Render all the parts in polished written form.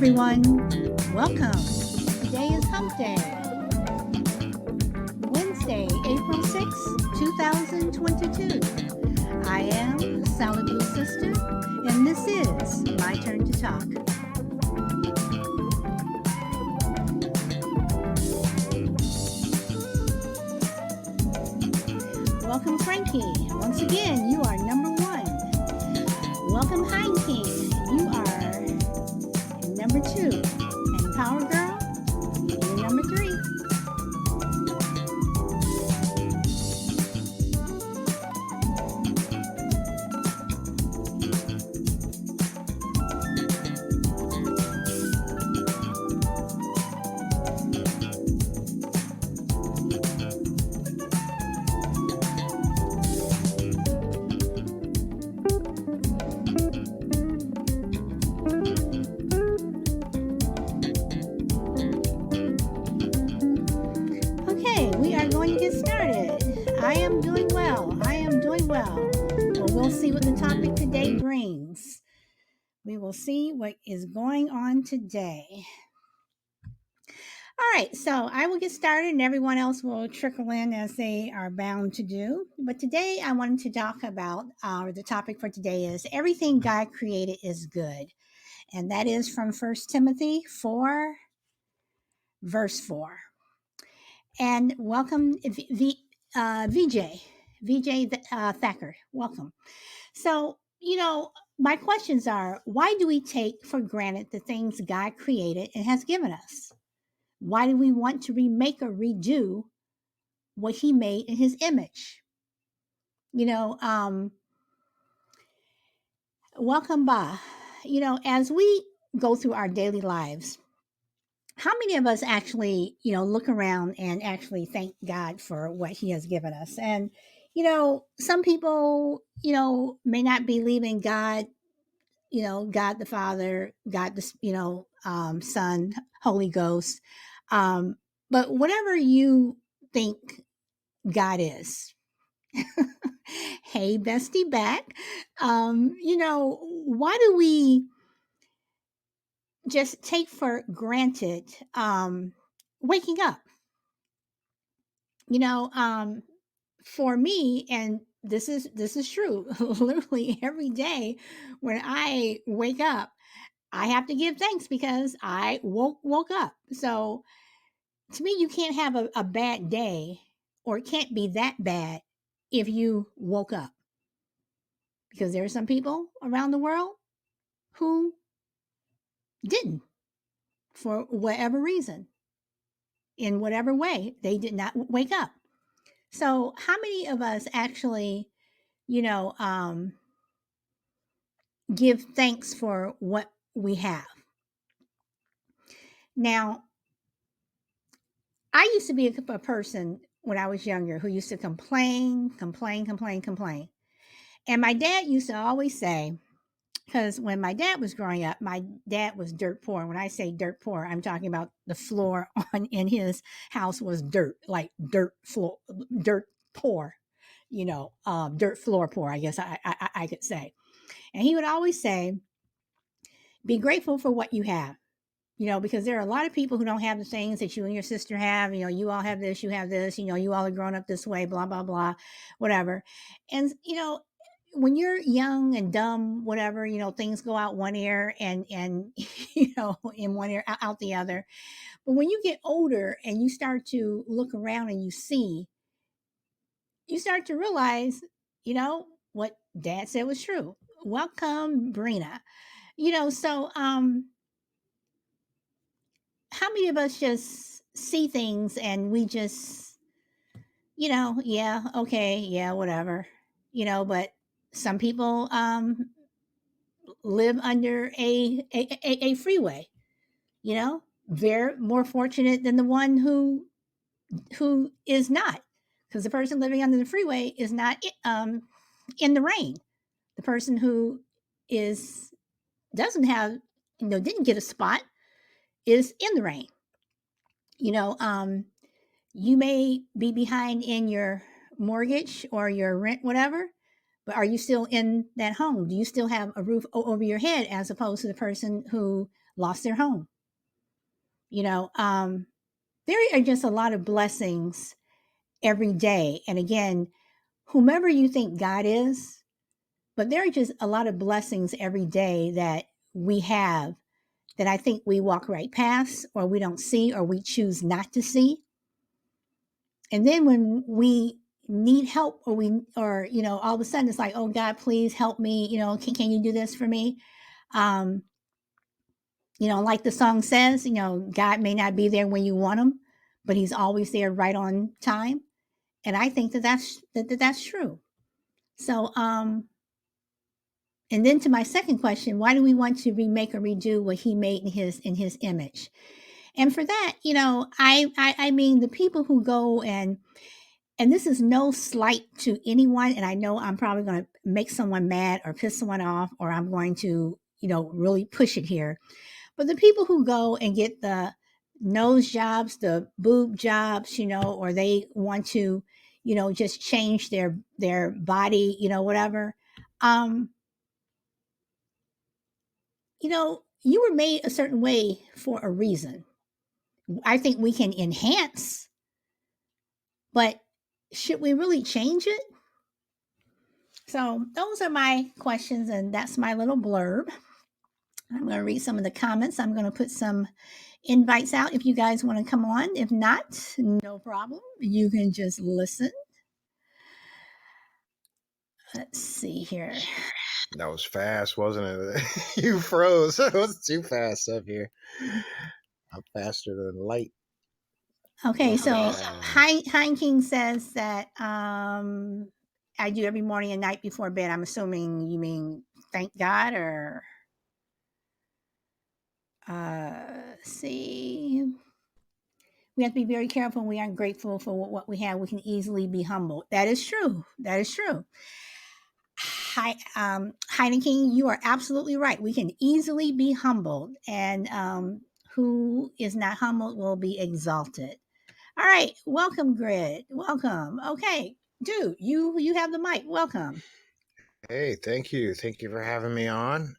everyone. Welcome. Today is Hump Day, Wednesday, April 6th, 2022. I am Solid Blue Sister, and this is My Turn to Talk. Welcome, Frankie. Once again, you are number one. Welcome, Heineke. You are number two. And Power Girl, you're number three. We are going to get started. I am doing well. Well, we'll see what the topic today brings. We will see what is going on today. All right, so I will get started and everyone else will trickle in as they are bound to do. But today I wanted to talk about, the topic for today is everything God created is good. And that is from 1 Timothy 4, verse 4. And welcome, VJ Thacker. Welcome. So, my questions are, why do we take for granted the things God created and has given us? Why do we want to remake or redo what he made in his image? Welcome, Ba. As we go through our daily lives, how many of us actually, look around and actually thank God for what he has given us? And, some people, may not believe in God, God the Father, God the, Son, Holy Ghost. But whatever you think God is, hey, bestie back. Why do we just take for granted waking up? For me, and this is true, literally every day when I wake up, I have to give thanks because I woke up. So to me, you can't have a bad day, or it can't be that bad if you woke up, because there are some people around the world who didn't, for whatever reason, in whatever way, they did not wake up. So how many of us actually, give thanks for what we have? Now, I used to be a person when I was younger who used to complain. And my dad used to always say, because when my dad was growing up, my dad was dirt poor. When I say dirt poor, I'm talking about the floor in his house was dirt, like dirt floor, dirt poor, dirt floor poor, I guess I could say. And he would always say, be grateful for what you have. Because there are a lot of people who don't have the things that you and your sister have. You all have this, you have this, you all are grown up this way, blah, blah, blah, whatever. And, when you're young and dumb, whatever, things go out one ear and in one ear, out the other. But when you get older and you start to look around and you start to realize, what Dad said was true. Welcome, Brina. So, how many of us just see things and we just, yeah, okay, yeah, whatever, but some people live under a freeway, they're more fortunate than the one who is not, because the person living under the freeway is not in the rain. The person who is doesn't have, didn't get a spot, is in the rain. You may be behind in your mortgage or your rent, whatever, but are you still in that home? Do you still have a roof over your head, as opposed to the person who lost their home. You know, there are just a lot of blessings every day. And again, whomever you think God is, but there are just a lot of blessings every day that we have that I think we walk right past, or we don't see, or we choose not to see. And then when we need help, or all of a sudden it's like, oh God, please help me, can you do this for me? um like the song says, God may not be there when you want him, but he's always there right on time. And I think that's true. So and then to my second question, why do we want to remake or redo what he made in his image? And for that, I mean, the people who go and this is no slight to anyone, and I know I'm probably going to make someone mad or piss someone off, or I'm going to, really push it here. But the people who go and get the nose jobs, the boob jobs, or they want to, just change their body, whatever. Um, you were made a certain way for a reason. I think we can enhance, but should we really change it? So those are my questions, and that's my little blurb. I'm going to read some of the comments. I'm going to put some invites out if you guys want to come on. If not, no problem. You can just listen. Let's see here. That was fast, wasn't it? You froze. It was too fast up here. I'm faster than light. Okay, so Hein King says that I do every morning and night before bed. I'm assuming you mean thank God, or see. We have to be very careful when we aren't grateful for what we have. We can easily be humbled. That is true. That is true. Heineken, you are absolutely right. We can easily be humbled, and who is not humbled will be exalted. All right, welcome, Grid. Welcome. Okay, dude, you have the mic. Welcome. Hey, thank you for having me on.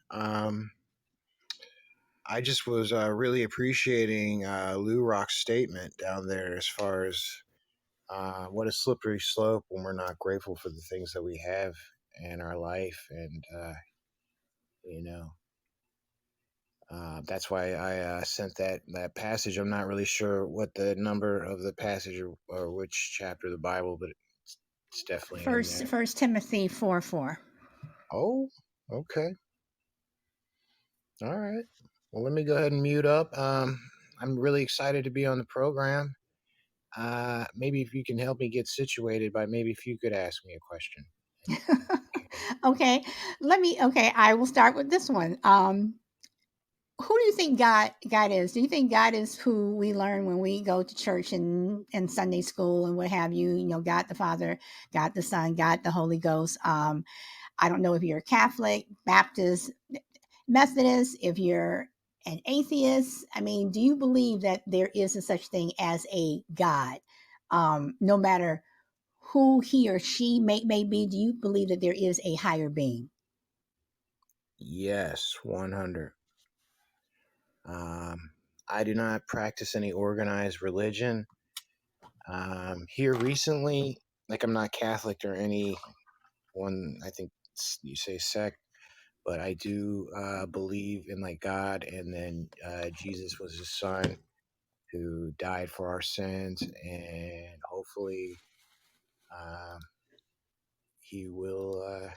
I just was really appreciating Lou Rock's statement down there as far as what a slippery slope when we're not grateful for the things that we have in our life. And, you know, that's why I sent that passage. I'm not really sure what the number of the passage or which chapter of the Bible, but it's definitely in there. First Timothy 4:4. Oh, okay. All right. Well, let me go ahead and mute up. I'm really excited to be on the program. Maybe if you can help me get situated, by maybe if you could ask me a question. Okay, I will start with this one. Who do you think God is? Do you think God is who we learn when we go to church and Sunday school and what have you? God the Father, God the Son, God the Holy Ghost. I don't know if you're Catholic, Baptist, Methodist, if you're an atheist. I mean, do you believe that there is a such thing as a God? No matter who he or she may be, do you believe that there is a higher being? Yes, 100. I do not practice any organized religion. Here recently, like I'm not Catholic or any one, I think you say sect, but I do believe in like God, and then Jesus was his son who died for our sins, and hopefully um, he will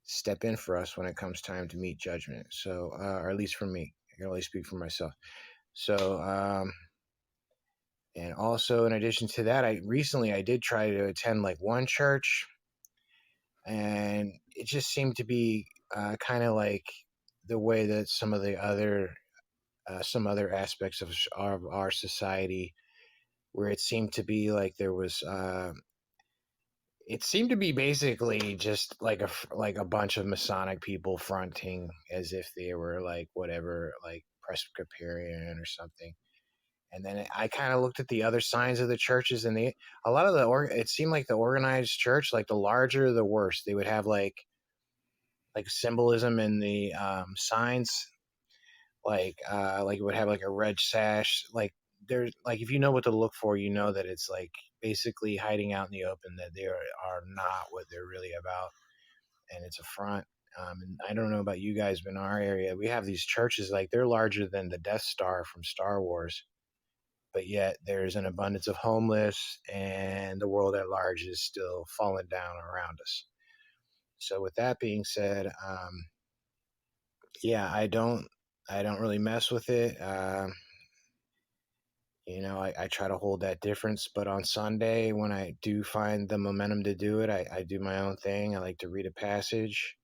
step in for us when it comes time to meet judgment. So, or at least for me, I can only speak for myself. So, and also in addition to that, I did try to attend like one church, and it just seemed to be kind of like the way that some other aspects of our society, where it seemed to be like there was it seemed to be basically just like a bunch of Masonic people fronting as if they were like whatever, like Presbyterian or something. And then I kind of looked at the other signs of the churches, and a lot of it seemed like the organized church, like the larger the worse. They would have like symbolism in the signs, like it would have like a red sash. Like there's like if you know what to look for, you know that it's like basically hiding out in the open, that they are not what they're really about, and it's a front. And I don't know about you guys, but in our area, we have these churches like they're larger than the Death Star from Star Wars, but yet there's an abundance of homeless, and the world at large is still falling down around us. So, with that being said, yeah, I don't really mess with it. I try to hold that difference, but on Sunday, when I do find the momentum to do it, I do my own thing. I like to read a passage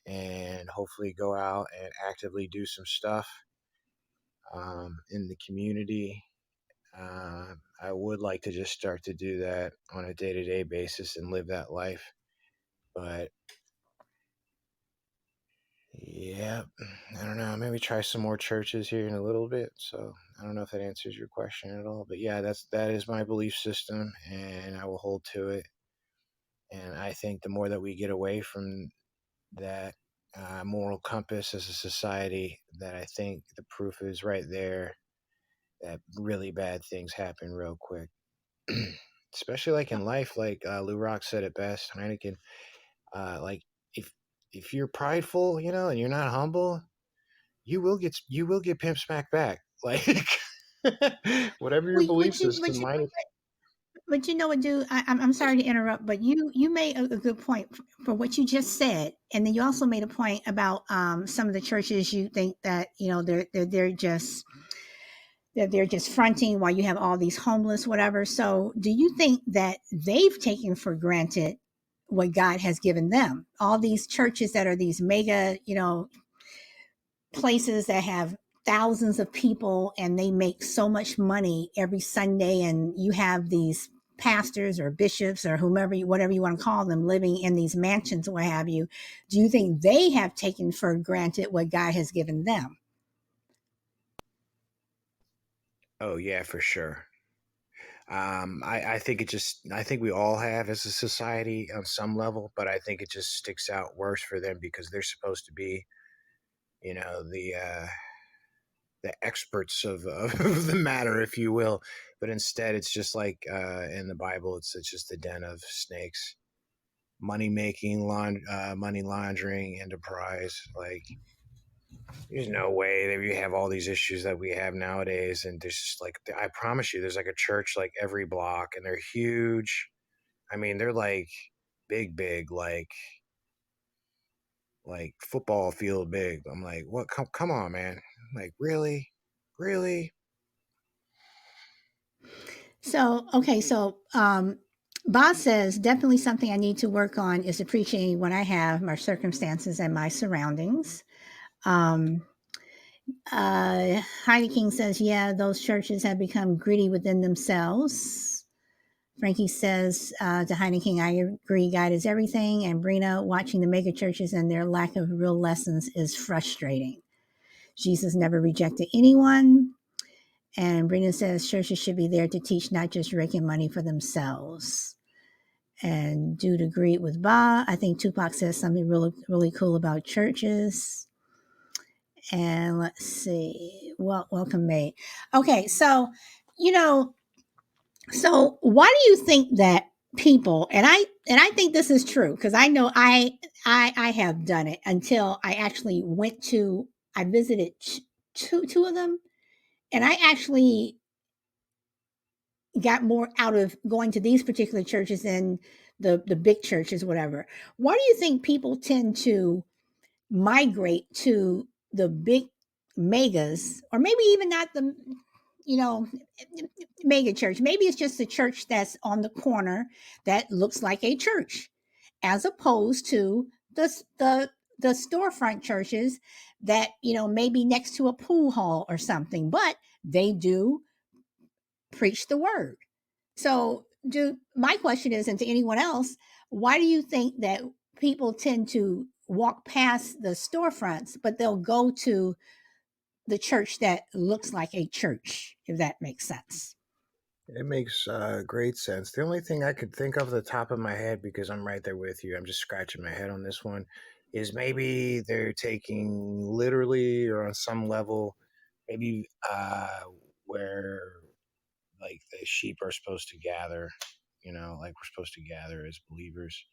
and hopefully go out and actively do some stuff in the community. I would like to just start to do that on a day to day basis and live that life. But yeah, I don't know. Maybe try some more churches here in a little bit. So I don't know if that answers your question at all. But yeah, that is my belief system, and I will hold to it. And I think the more that we get away from that moral compass as a society, that I think the proof is right there that really bad things happen real quick. Especially like in life, like Lou Rock said it best, Heineken. Like if if you're prideful, and you're not humble, you will get pimp smack back. Like whatever your Well, belief system might. but you know what, dude? I'm sorry to interrupt, but you made a good point for what you just said, and then you also made a point about some of the churches. You think that they're just fronting while you have all these homeless, whatever. So, do you think that they've taken for granted what God has given them? All these churches that are these mega, places that have thousands of people and they make so much money every Sunday, and you have these pastors or bishops or whomever whatever you want to call them living in these mansions, what have you. Do you think they have taken for granted what God has given them? Oh yeah, for sure. I think we all have as a society on some level, but I think it just sticks out worse for them because they're supposed to be, the experts of the matter, if you will. But instead, it's just like in the Bible, it's just a den of snakes, money making, money laundering enterprise. Like, there's no way that we have all these issues that we have nowadays. And there's just like, I promise you, there's like a church like every block, and they're huge. I mean, they're like big, like football field big. I'm like, what? Come on, man! Like, really? So, okay, so Boz says definitely something I need to work on is appreciating what I have, my circumstances, and my surroundings. Um, Heidi King says, yeah, those churches have become gritty within themselves. Frankie says to Heidi King, I agree, God is everything. And Brina, watching the mega churches and their lack of real lessons is frustrating. Jesus never rejected anyone. And Brina says churches should be there to teach, not just raking money for themselves. And Dude agreed with Bob. I think Tupac says something really, really cool about churches. And let's see. Well, welcome, mate. Okay, so you know, so why do you think that people and I think this is true because I know I have done it until I actually went to I visited two of them, and I actually got more out of going to these particular churches than the big churches, whatever. Why do you think people tend to migrate to the big megas, or maybe even not the you know mega church? Maybe it's just a church that's on the corner that looks like a church, as opposed to the storefront churches that maybe next to a pool hall or something, but they do preach the word. So, my question is, and to anyone else, why do you think that people tend to walk past the storefronts, but they'll go to the church that looks like a church, if that makes sense? It makes great sense. The only thing I could think of at the top of my head, because I'm right there with you, I'm just scratching my head on this one, is maybe they're taking literally or on some level, maybe where like the sheep are supposed to gather, like we're supposed to gather as believers.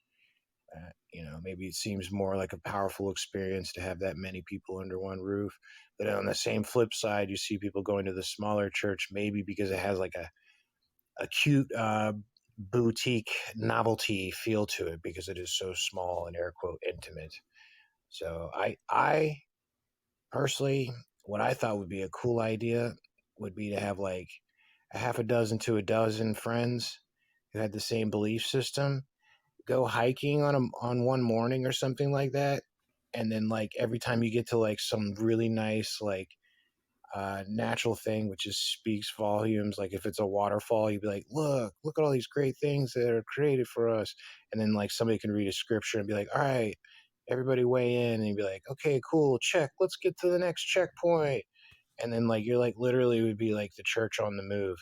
Maybe it seems more like a powerful experience to have that many people under one roof. But on the same flip side, you see people going to the smaller church, maybe because it has like a cute boutique novelty feel to it because it is so small and air quote intimate. So I personally, what I thought would be a cool idea would be to have like a half a dozen to a dozen friends who had the same belief system go hiking on one morning or something like that, and then like every time you get to like some really nice like natural thing which just speaks volumes, like if it's a waterfall you'd be like, look at all these great things that are created for us, and then like somebody can read a scripture and be like, all right, everybody weigh in, and you'd be like, okay, cool, check, let's get to the next checkpoint. And then like you're like literally would be like the church on the move.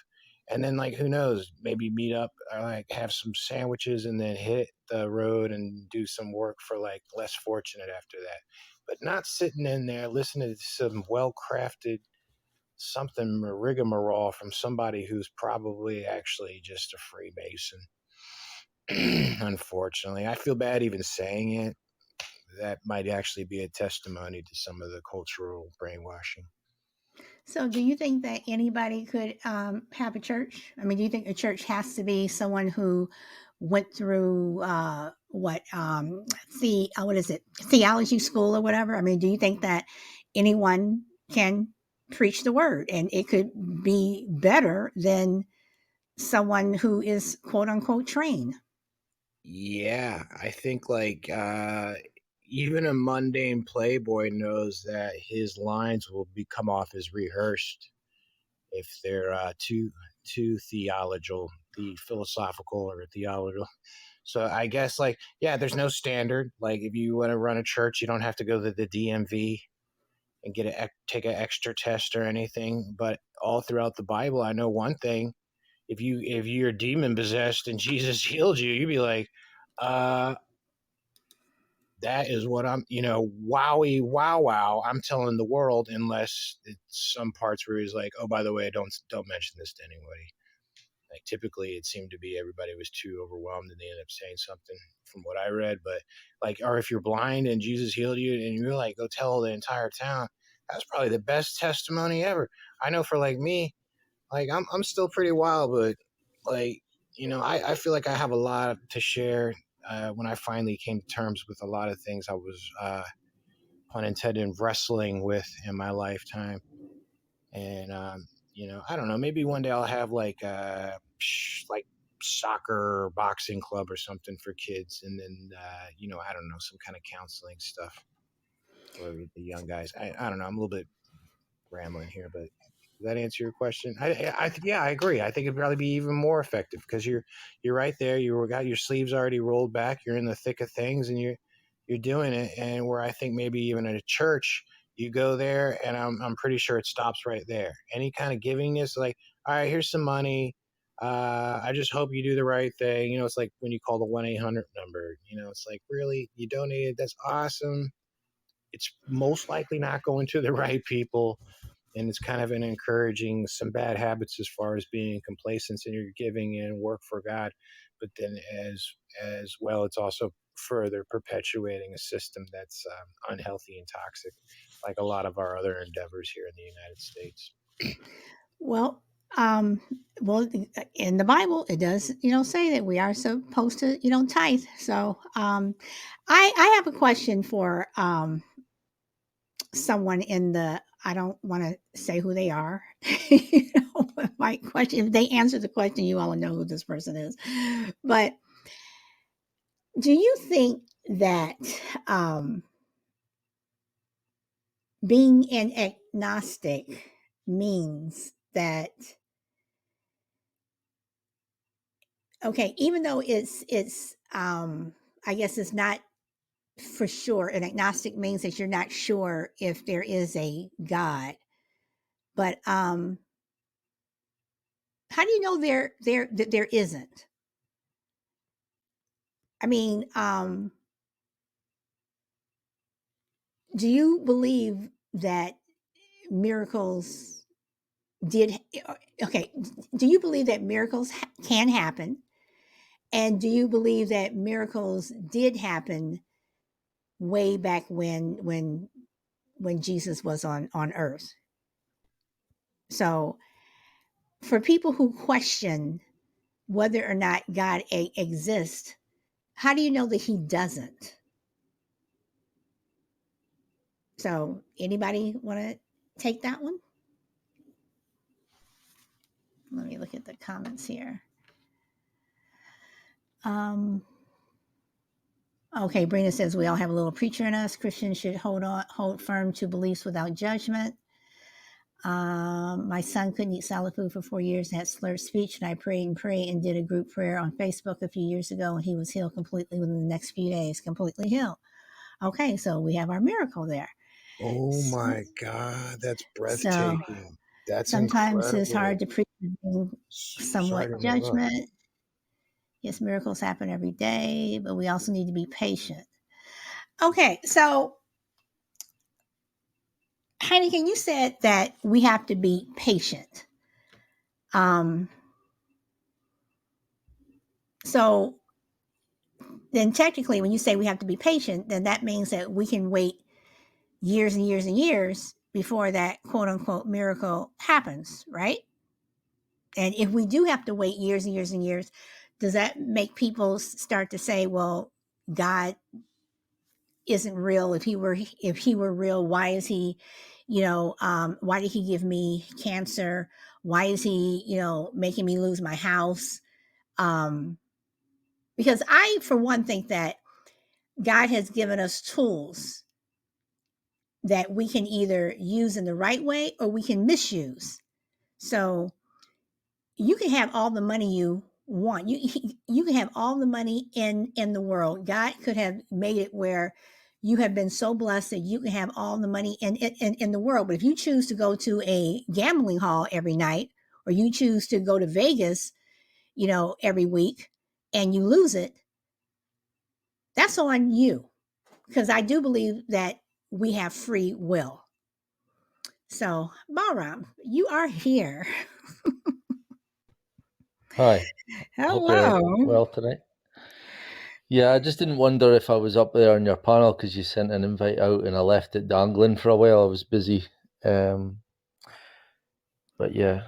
And then like who knows, maybe meet up or like have some sandwiches and then hit the road and do some work for like less fortunate after that. But not sitting in there listening to some well crafted something rigmarole from somebody who's probably actually just a Freemason. Unfortunately, I feel bad even saying it. That might actually be a testimony to some of the cultural brainwashing. So, do you think that anybody could have a church? I mean, do you think a church has to be someone who went through what is it, theology school or whatever? I mean, do you think that anyone can preach the word and it could be better than someone who is quote unquote trained? Yeah, I think like even a mundane playboy knows that his lines will come off as rehearsed if they're too theological, the philosophical or theological. So I guess like yeah, there's no standard. Like if you want to run a church, you don't have to go to the DMV and take an extra test or anything. But all throughout the Bible, I know one thing: if you're demon possessed and Jesus healed you, you'd be like, uh, that is what wowie wow wow. I'm telling the world, unless it's some parts where he's like, oh, by the way, don't mention this to anybody. Like typically, it seemed to be everybody was too overwhelmed and they ended up saying something from what I read. But like, or if you're blind and Jesus healed you and you're like, go tell the entire town. That's probably the best testimony ever. I know for like me, like I'm still pretty wild, but like I feel like I have a lot to share. When I finally came to terms with a lot of things I was pun intended wrestling with in my lifetime, and I don't know, maybe one day I'll have like like soccer or boxing club or something for kids, and then I don't know, some kind of counseling stuff for the young guys. I don't know, I'm a little bit rambling here, but does that answer your question? I think yeah, I agree. I think it'd probably be even more effective because you're right there. You got your sleeves already rolled back. You're in the thick of things, and you're doing it. And where I think maybe even at a church, you go there, and I'm pretty sure it stops right there. Any kind of givingness, like all right, here's some money. I just hope you do the right thing. It's like when you call the 1-800 number. It's like really you donated. That's awesome. It's most likely not going to the right people, and it's kind of an encouraging some bad habits as far as being complacent in your giving and work for God. But then as well, it's also further perpetuating a system that's unhealthy and toxic, like a lot of our other endeavors here in the United States. Well, um, well, in the Bible, it does, say that we are supposed to, tithe. So, I have a question for someone in the. I don't want to say who they are. My question, if they answer the question, you all know who this person is. But do you think that um, being an agnostic means that okay, even though it's I guess it's not for sure. An agnostic means that you're not sure if there is a God. But how do you know there isn't? I mean, do you believe that miracles did okay, do you believe that miracles can happen, and do you believe that miracles did happen way back when Jesus was on earth? So for people who question whether or not God exists, how do you know that he doesn't? So anybody want to take that one? Let me look at the comments here. Okay, Brina says we all have a little preacher in us. Christians should hold firm to beliefs without judgment. My son couldn't eat solid food for 4 years and had slurred speech, and I prayed and did a group prayer on Facebook a few years ago, and he was healed completely within the next few days, completely healed. Okay, so we have our miracle there. Oh my God, that's So breathtaking. That's sometimes it's incredible. hard to preach Sorry somewhat to interrupt. judgment. Yes, miracles happen every day, but we also need to be patient. Okay, so Heineken, you said that we have to be patient. Um, so then technically, when you say we have to be patient, then that means that we can wait years and years and years before that quote unquote miracle happens, right? And if we do have to wait years and years and years, does that make people start to say, well, God isn't real? If he were real, why is he, why did he give me cancer? Why is he, making me lose my house? Um, because I, for one, think that God has given us tools that we can either use in the right way or we can misuse. So you can have all the money you want. You can have all the money in the world. God could have made it where you have been so blessed that you can have all the money in the world. But if you choose to go to a gambling hall every night, or you choose to go to Vegas, every week, and you lose it, that's on you. Because I do believe that we have free will. So, Balram, you are here. Hi, hope you're Hello. well tonight. Yeah, I just didn't wonder if I was up there on your panel because you sent an invite out and I left it dangling for a while. I was busy. But yeah,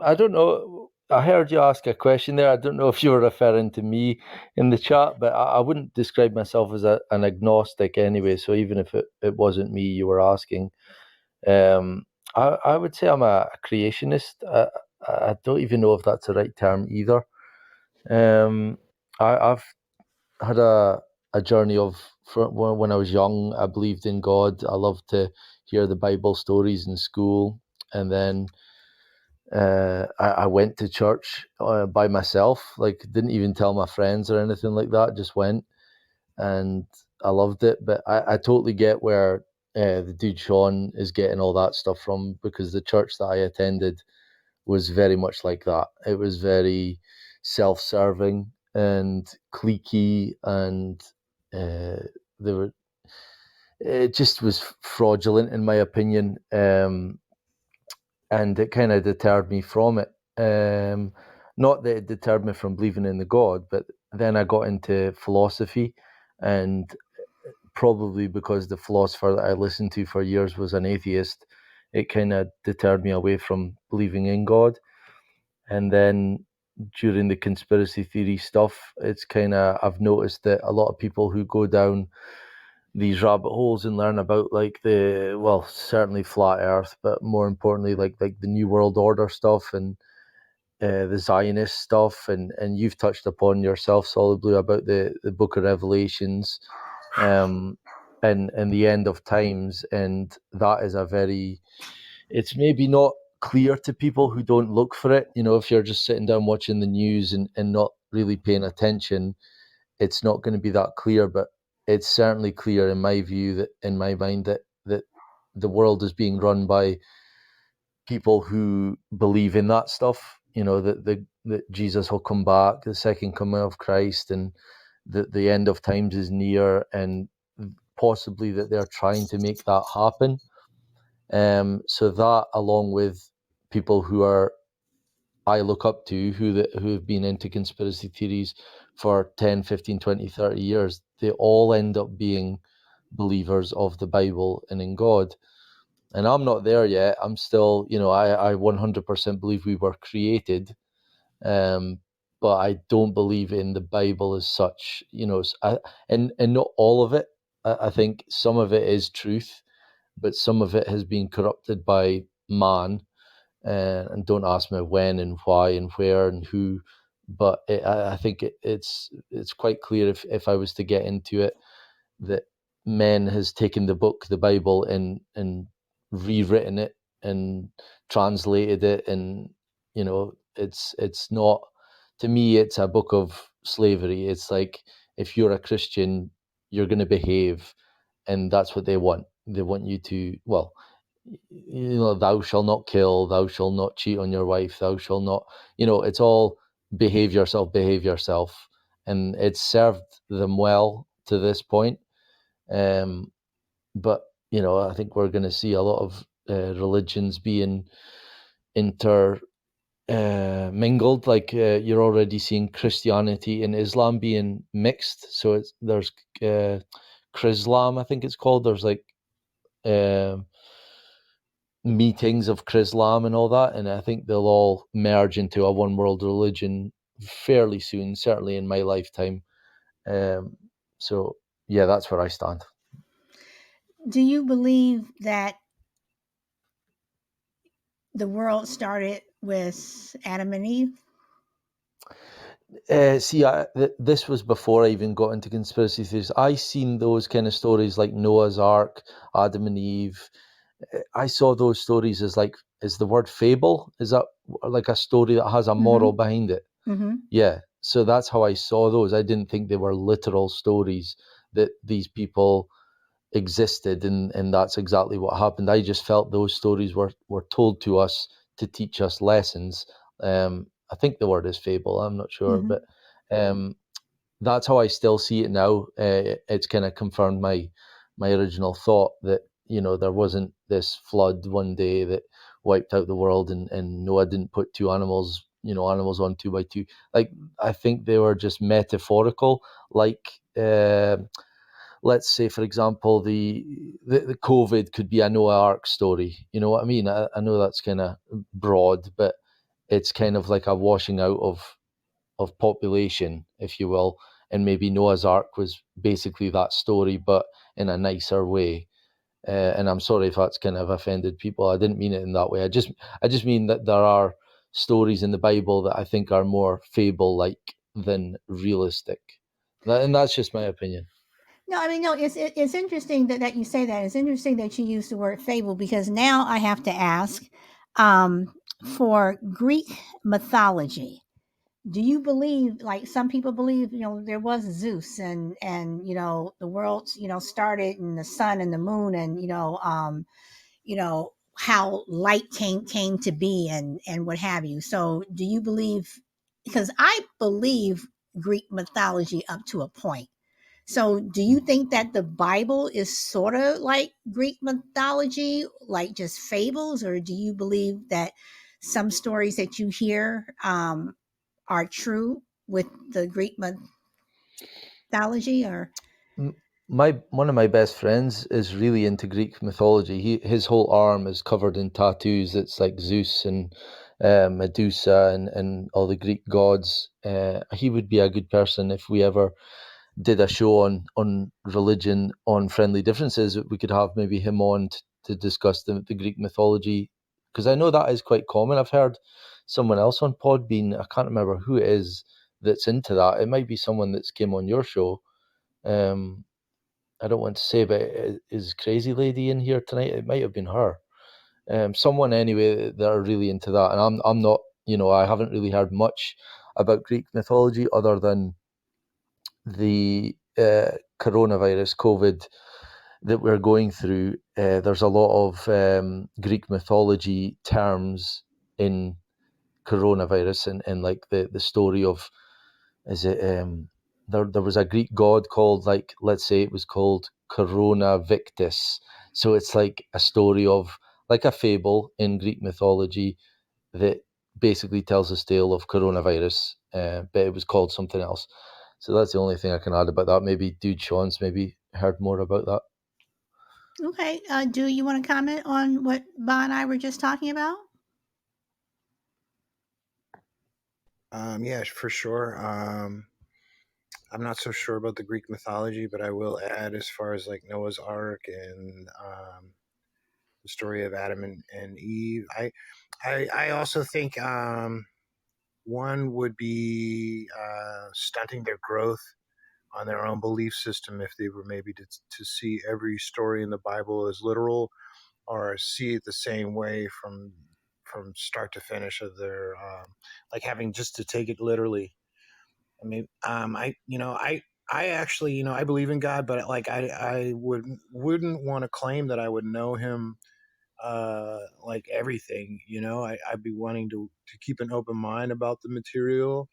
I don't know. I heard you ask a question there. I don't know if you were referring to me in the chat, but I wouldn't describe myself as an agnostic anyway. So even if it wasn't me you were asking, I would say I'm a creationist. I don't even know if that's the right term either. I've had a journey of when I was young. I believed in God. I loved to hear the Bible stories in school, and then I went to church by myself. Like, didn't even tell my friends or anything like that. Just went, and I loved it. But I totally get where the dude Sean is getting all that stuff from, because the church that I attended was very much like that. It was very self-serving and cliquey, and they were. It just was fraudulent, in my opinion, and it kind of deterred me from it. Not that it deterred me from believing in the God, but then I got into philosophy, and probably because the philosopher that I listened to for years was an atheist, it kind of deterred me away from believing in God. And then during the conspiracy theory stuff, it's kind of, I've noticed that a lot of people who go down these rabbit holes and learn about, like, certainly flat earth, but more importantly, like the new world order stuff, and the Zionist stuff, and you've touched upon yourself, Solid Blue, about the book of Revelations, and the end of times. And that is it's maybe not clear to people who don't look for it. If you're just sitting down watching the news and not really paying attention, it's not going to be that clear. But it's certainly clear in my view, that in my mind, that the world is being run by people who believe in that stuff. That Jesus will come back, the second coming of Christ, and the end of times is near, and possibly that they're trying to make that happen. So that, along with people who I look up to, who have been into conspiracy theories for 10, 15, 20, 30 years, they all end up being believers of the Bible and in God. And I'm not there yet. I'm still, I 100% believe we were created, but I don't believe in the Bible as such. And not all of it. I think some of it is truth, but some of it has been corrupted by man. And don't ask me when and why and where and who, but I think it's quite clear, if I was to get into it, that men has taken the book, the Bible, and rewritten it and translated it, and it's not, to me, it's a book of slavery. It's like, if you're a Christian, you're going to behave, and that's what they want. They want you to, well, thou shalt not kill, thou shalt not cheat on your wife, thou shalt not, it's all behave yourself, and it's served them well to this point. But I think we're going to see a lot of religions being mingled. Like, you're already seeing Christianity and Islam being mixed. So there's Chrislam, I think it's called. There's like meetings of Chrislam and all that, and I think they'll all merge into a one world religion fairly soon, certainly in my lifetime. So yeah, that's where I stand. Do you believe that the world started with Adam and Eve? See, this was before I even got into conspiracy theories. I seen those kind of stories like Noah's Ark, Adam and Eve. I saw those stories as like, is the word fable? Is that like a story that has a moral behind it? Mm-hmm. Yeah. So that's how I saw those. I didn't think they were literal stories that these people existed, and that's exactly what happened. I just felt those stories were told to us to teach us lessons. I think the word is fable, I'm not sure, but that's how I still see it now. It's kind of confirmed my original thought that there wasn't this flood one day that wiped out the world, and Noah didn't put two animals on 2 by 2. Like, I think they were just metaphorical, like let's say, for example, the COVID could be a Noah Ark story. You know what I mean? I know that's kind of broad, but it's kind of like a washing out of population, if you will. And maybe Noah's Ark was basically that story, but in a nicer way. And I'm sorry if that's kind of offended people. I didn't mean it in that way. I just mean that there are stories in the Bible that I think are more fable-like than realistic. And that's just my opinion. No, I mean, no, it's interesting that you say that. It's interesting that you use the word fable, because now I have to ask, for Greek mythology, do you believe, like some people believe, there was Zeus, and the world, started, and the sun and the moon, and how light came to be, and what have you. So do you believe, because I believe Greek mythology up to a point. So do you think that the Bible is sort of like Greek mythology, like just fables, or do you believe that some stories that you hear are true with the Greek mythology? Or One of my best friends is really into Greek mythology. His whole arm is covered in tattoos. It's like Zeus and Medusa and all the Greek gods. He would be a good person if we ever did a show on religion, on friendly differences. We could have maybe him on to discuss the Greek mythology, because I know that is quite common. I've heard someone else on Podbean, I can't remember who it is, that's into that. It might be someone that's came on your show. I don't want to say, but is Crazy Lady in here tonight? It might have been her. Someone anyway that are really into that, and I'm not. I haven't really heard much about Greek mythology other than the coronavirus, COVID, that we're going through. There's a lot of Greek mythology terms in coronavirus, and like the story of, is it there was a Greek god called, like, let's say it was called Corona Victus. So it's like a story of, like a fable in Greek mythology that basically tells a tale of coronavirus, but it was called something else. So that's the only thing I can add about that. Maybe Dude Sean's maybe heard more about that. Okay. Do you want to comment on what Ba and I were just talking about? Yeah, for sure. I'm not so sure about the Greek mythology, but I will add as far as like Noah's Ark and the story of Adam and Eve. I also think one would be stunting their growth on their own belief system if they were maybe to see every story in the Bible as literal or see it the same way from start to finish of their like having just to take it literally. I mean, I actually, I believe in God, but like I wouldn't want to claim that I would know Him, like everything. I'd be wanting to keep an open mind about the material,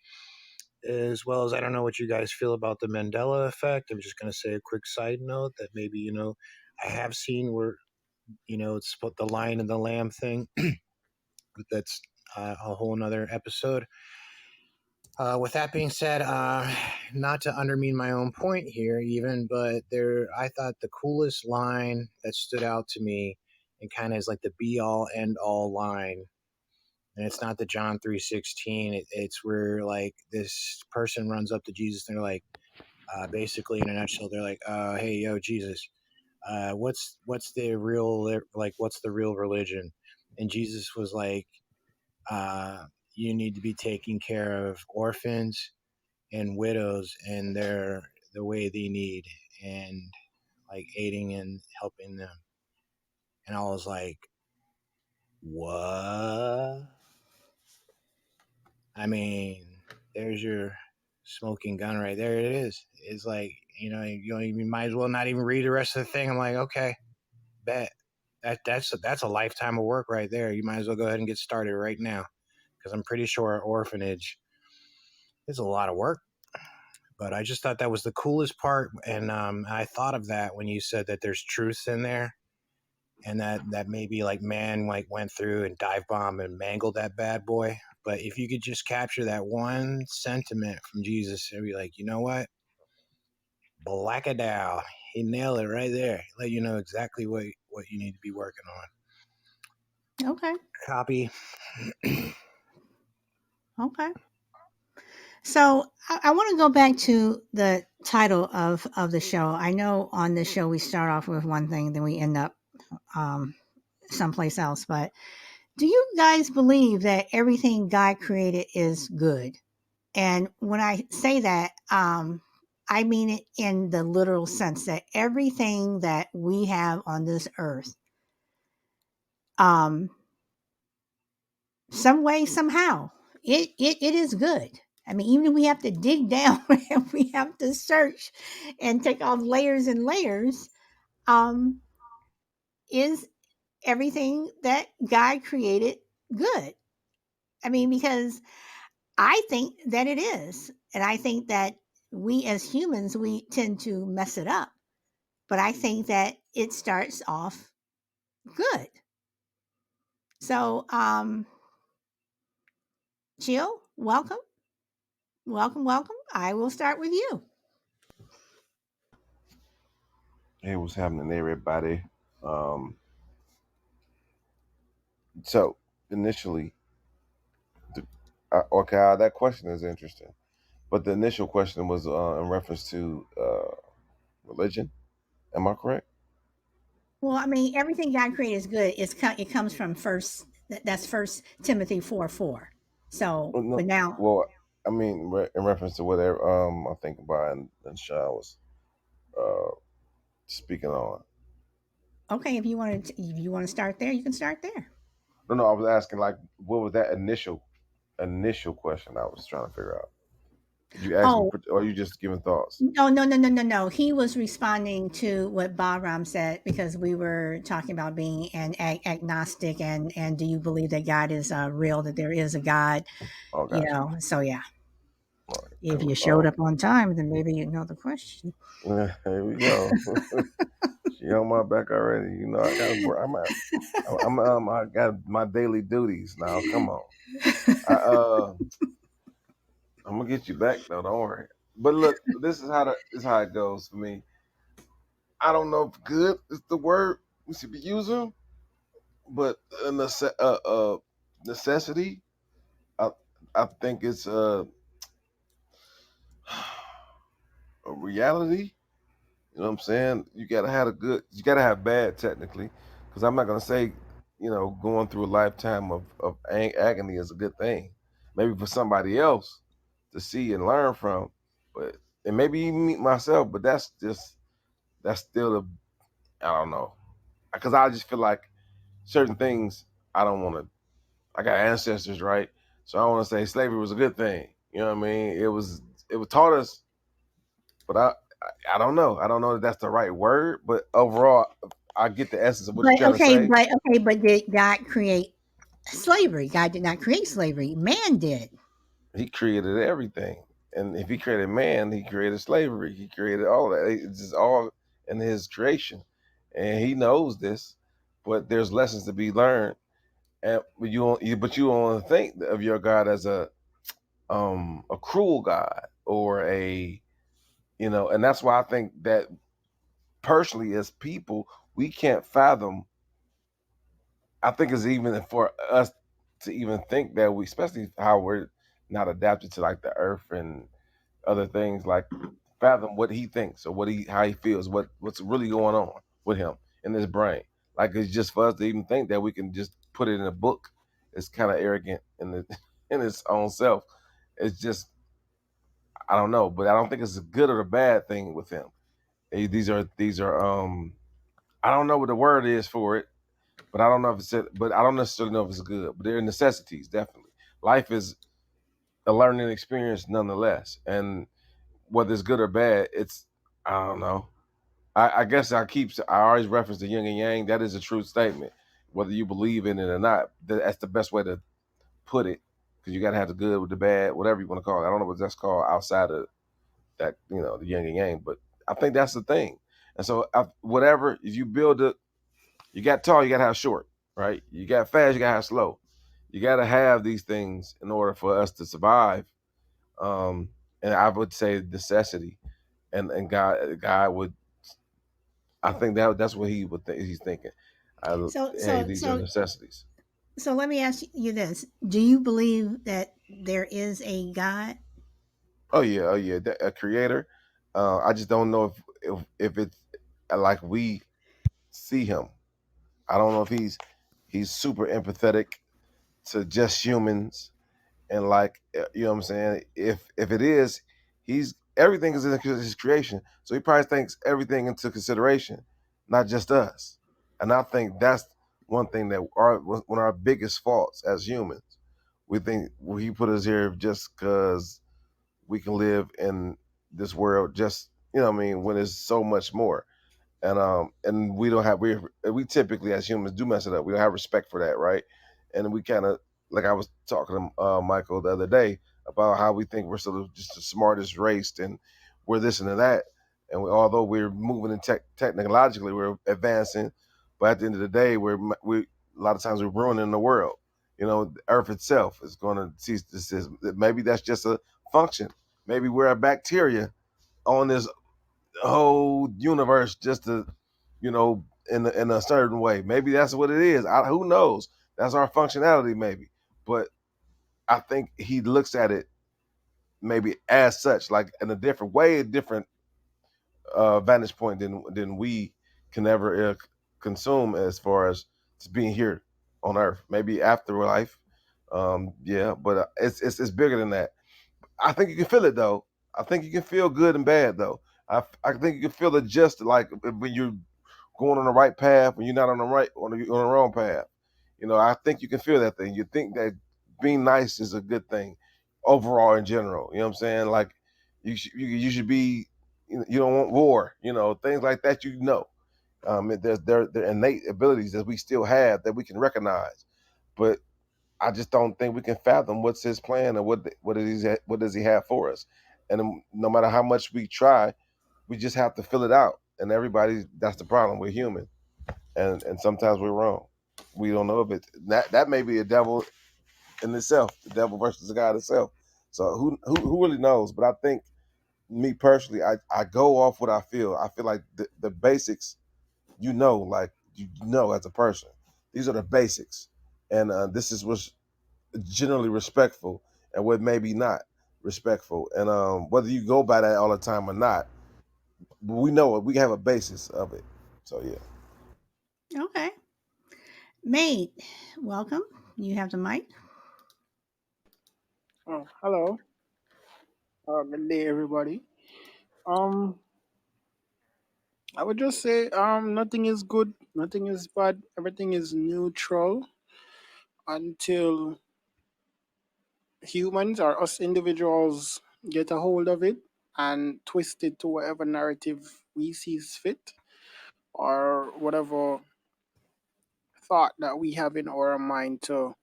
as well as I don't know what you guys feel about the Mandela effect. I'm just going to say a quick side note that maybe I have seen where it's what the lion and the lamb thing, but that's a whole nother episode. With that being said, not to undermine my own point here, even, but I thought the coolest line that stood out to me and kind of is like the be all end all line. And it's not the John 3:16. It's where like this person runs up to Jesus and they're like, basically in a nutshell, they're like, hey, yo, Jesus, what's the real, like, what's the real religion? And Jesus was like, uh, you need to be taking care of orphans and widows and the way they need, and like aiding and helping them. And I was like, what? I mean, there's your smoking gun right there. It is. It's like, you might as well not even read the rest of the thing. I'm like, okay, bet. That's a lifetime of work right there. You might as well go ahead and get started right now, because I'm pretty sure an orphanage is a lot of work. But I just thought that was the coolest part, and I thought of that when you said that there's truth in there, and that maybe like man like went through and dive bomb and mangled that bad boy. But if you could just capture that one sentiment from Jesus, it'd be like, you know what, black it down. He nailed it right there. Let you know exactly what you need to be working on. Okay. Copy. Okay. So I want to go back to the title of the show. I know on this show we start off with one thing, then we end up um, someplace else. But do you guys believe that everything God created is good? And when I say that, I mean it in the literal sense that everything that we have on this earth, um, some way, somehow, it is good. I mean, even if we have to dig down and we have to search and take off layers and layers, um, is everything that God created good? I mean, because I think that it is. And I think that we as humans, we tend to mess it up. But I think that it starts off good. So, Jill, welcome. Welcome, welcome. I will start with you. Hey, what's happening, everybody? Um, so initially, okay, that question is interesting. But the initial question was in reference to religion. Am I correct? Well, I mean, everything God created is good. It comes from that's First Timothy 4:4. So, Oh, no. but now, Well, I mean, in reference to whatever I think Brian and Sean was uh, speaking on. okay, if you want to start there, you can start there. No, no, I was asking like, what was that initial question I was trying to figure out? Did you ask me, Oh, or are you just giving thoughts? no, no, no, no, no, no. He was responding to what Bahram said because we were talking about being an agnostic and do you believe that God is real, that there is a God, Oh, gotcha. So yeah. If you showed up on time, then maybe you know the question. Here we go. She on my back already. You know, I got to work. I got my daily duties now. Come on. I I'm gonna get you back though. Don't worry. But look, this is how it goes for me. I don't know if good is the word we should be using, but necessity. I I think it's a reality. You know what I'm saying? You gotta have a good. You gotta have bad technically, because I'm not gonna say, going through a lifetime of agony is a good thing. Maybe for somebody else to see and learn from, but and maybe even me myself. But that's still the I don't know, because I just feel like certain things I don't want to. I got ancestors, right? So I want to say slavery was a good thing. You know what I mean? It was taught us, but I don't know. I don't know if that's the right word, but overall, I get the essence of what you're trying to say. But did God create slavery? God did not create slavery. Man did. He created everything, and if he created man, he created slavery. He created all that. It's just all in his creation, and he knows this. But there's lessons to be learned, and but you don't want to think of your God as a cruel God or and that's why I think that personally as people we can't fathom. I think it's even for us to even think that we, especially how we're not adapted to like the earth and other things, like fathom what he thinks or how he feels, what's really going on with him in his brain. Like it's just for us to even think that we can just put it in a book. It's kind of arrogant in the in its own self. It's just I don't know, but I don't think it's a good or a bad thing with him. These are I don't know what the word is for it, but I don't necessarily know if it's good. But they're necessities, definitely. Life is a learning experience nonetheless, and whether it's good or bad, it's I don't know. I guess I always reference the yin and yang. That is a true statement, whether you believe in it or not. That's the best way to put it, because you got to have the good with the bad, whatever you want to call it. I don't know what that's called outside of that, the yin and yang, but I think that's the thing. And so, whatever, if you build it, you got tall, you got to have short, right? You got fast, you got to have slow. You got to have these things in order for us to survive. Um, and I would say necessity, and God would. I think that's what he would think. He's thinking. So Hey, so these are so necessities. so let me ask you this: do you believe that there is a God? Oh yeah, a creator. I just don't know if it's like we see him. I don't know if he's super empathetic to just humans and like you know what I'm saying. If it is, he's everything is in his creation, so he probably takes everything into consideration, not just us. And I think that's one thing that one of our biggest faults as humans. We think he put us here just because we can live in this world, just what I mean, when there's so much more. And we don't have we typically as humans do mess it up. We don't have respect for that, right? And we kind of, like I was talking to Michael the other day about how we think we're sort of just the smartest race and we're this and that. And although we're moving in technologically, we're advancing, but at the end of the day, we a lot of times we're ruining the world. The Earth itself is going to cease to exist. Maybe that's just a function. Maybe we're a bacteria on this whole universe just to, in a certain way. Maybe that's what it is. Who knows? That's our functionality, maybe. But I think he looks at it maybe as such, like in a different way, a different vantage point than we can ever consume as far as just being here on Earth. Maybe afterlife, yeah, but it's bigger than that. I think you can feel it though. I think you can feel good and bad though. I think you can feel it just like when you're going on the right path, when you're not on the wrong path. I think you can feel that thing. You think that being nice is a good thing overall in general. You know what I'm saying? Like you should be. You don't want war. Things like that. There's there innate abilities that we still have that we can recognize, but I just don't think we can fathom what's his plan and what does he have for us. And no matter how much we try, we just have to fill it out. And that's the problem. We're human, and sometimes we're wrong. We don't know if it that may be a devil in itself, the devil versus God itself. So who really knows? But I think me personally, I go off what I feel. I feel like the basics, like as a person, these are the basics, and this is what's generally respectful and what maybe not respectful. And whether you go by that all the time or not, we know it. We have a basis of it. So yeah. Okay. Mate, welcome. You have the mic. Oh, hello. Good day, everybody. Um, I would just say, nothing is good, nothing is bad, everything is neutral until humans or us individuals get a hold of it and twist it to whatever narrative we see fit or whatever thought that we have in our mind to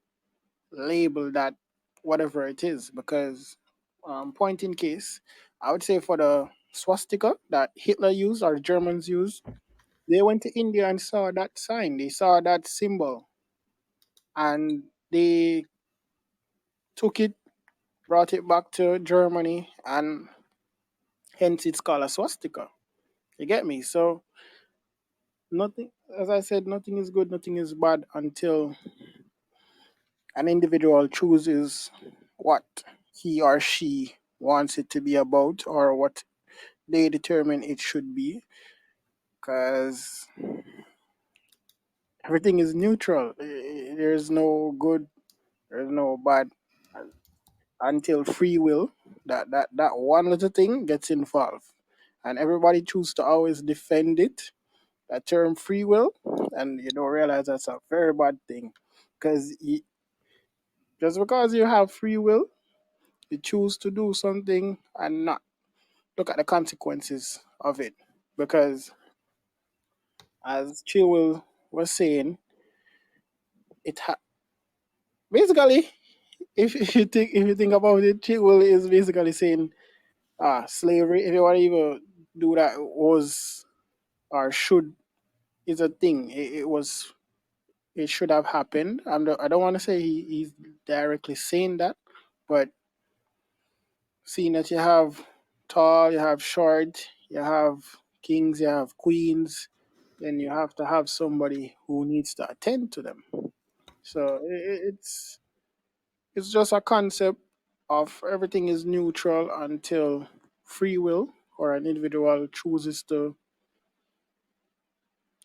label that whatever it is. Because, point in case, I would say for the swastika that Hitler used or Germans used, they went to India and saw that sign, they saw that symbol, and they took it, brought it back to Germany, and hence it's called a swastika. You get me? So nothing, as I said, nothing is good, nothing is bad until an individual chooses what he or she wants it to be about or what they determine it should be. Because everything is neutral. There's no good, there's no bad until free will, that one little thing gets involved, and everybody chooses to always defend it, that term free will, and you don't realize that's a very bad thing, because just because you have free will, you choose to do something and not look at the consequences of it, because as Chill was saying, basically, if you think about it, Chill is basically saying, slavery, if you want to even do that, was or should is a thing. It should have happened. I don't want to say he's directly saying that, but seeing that you have tall, you have short, you have kings, you have queens, then you have to have somebody who needs to attend to them. So it's just a concept of everything is neutral until free will or an individual chooses to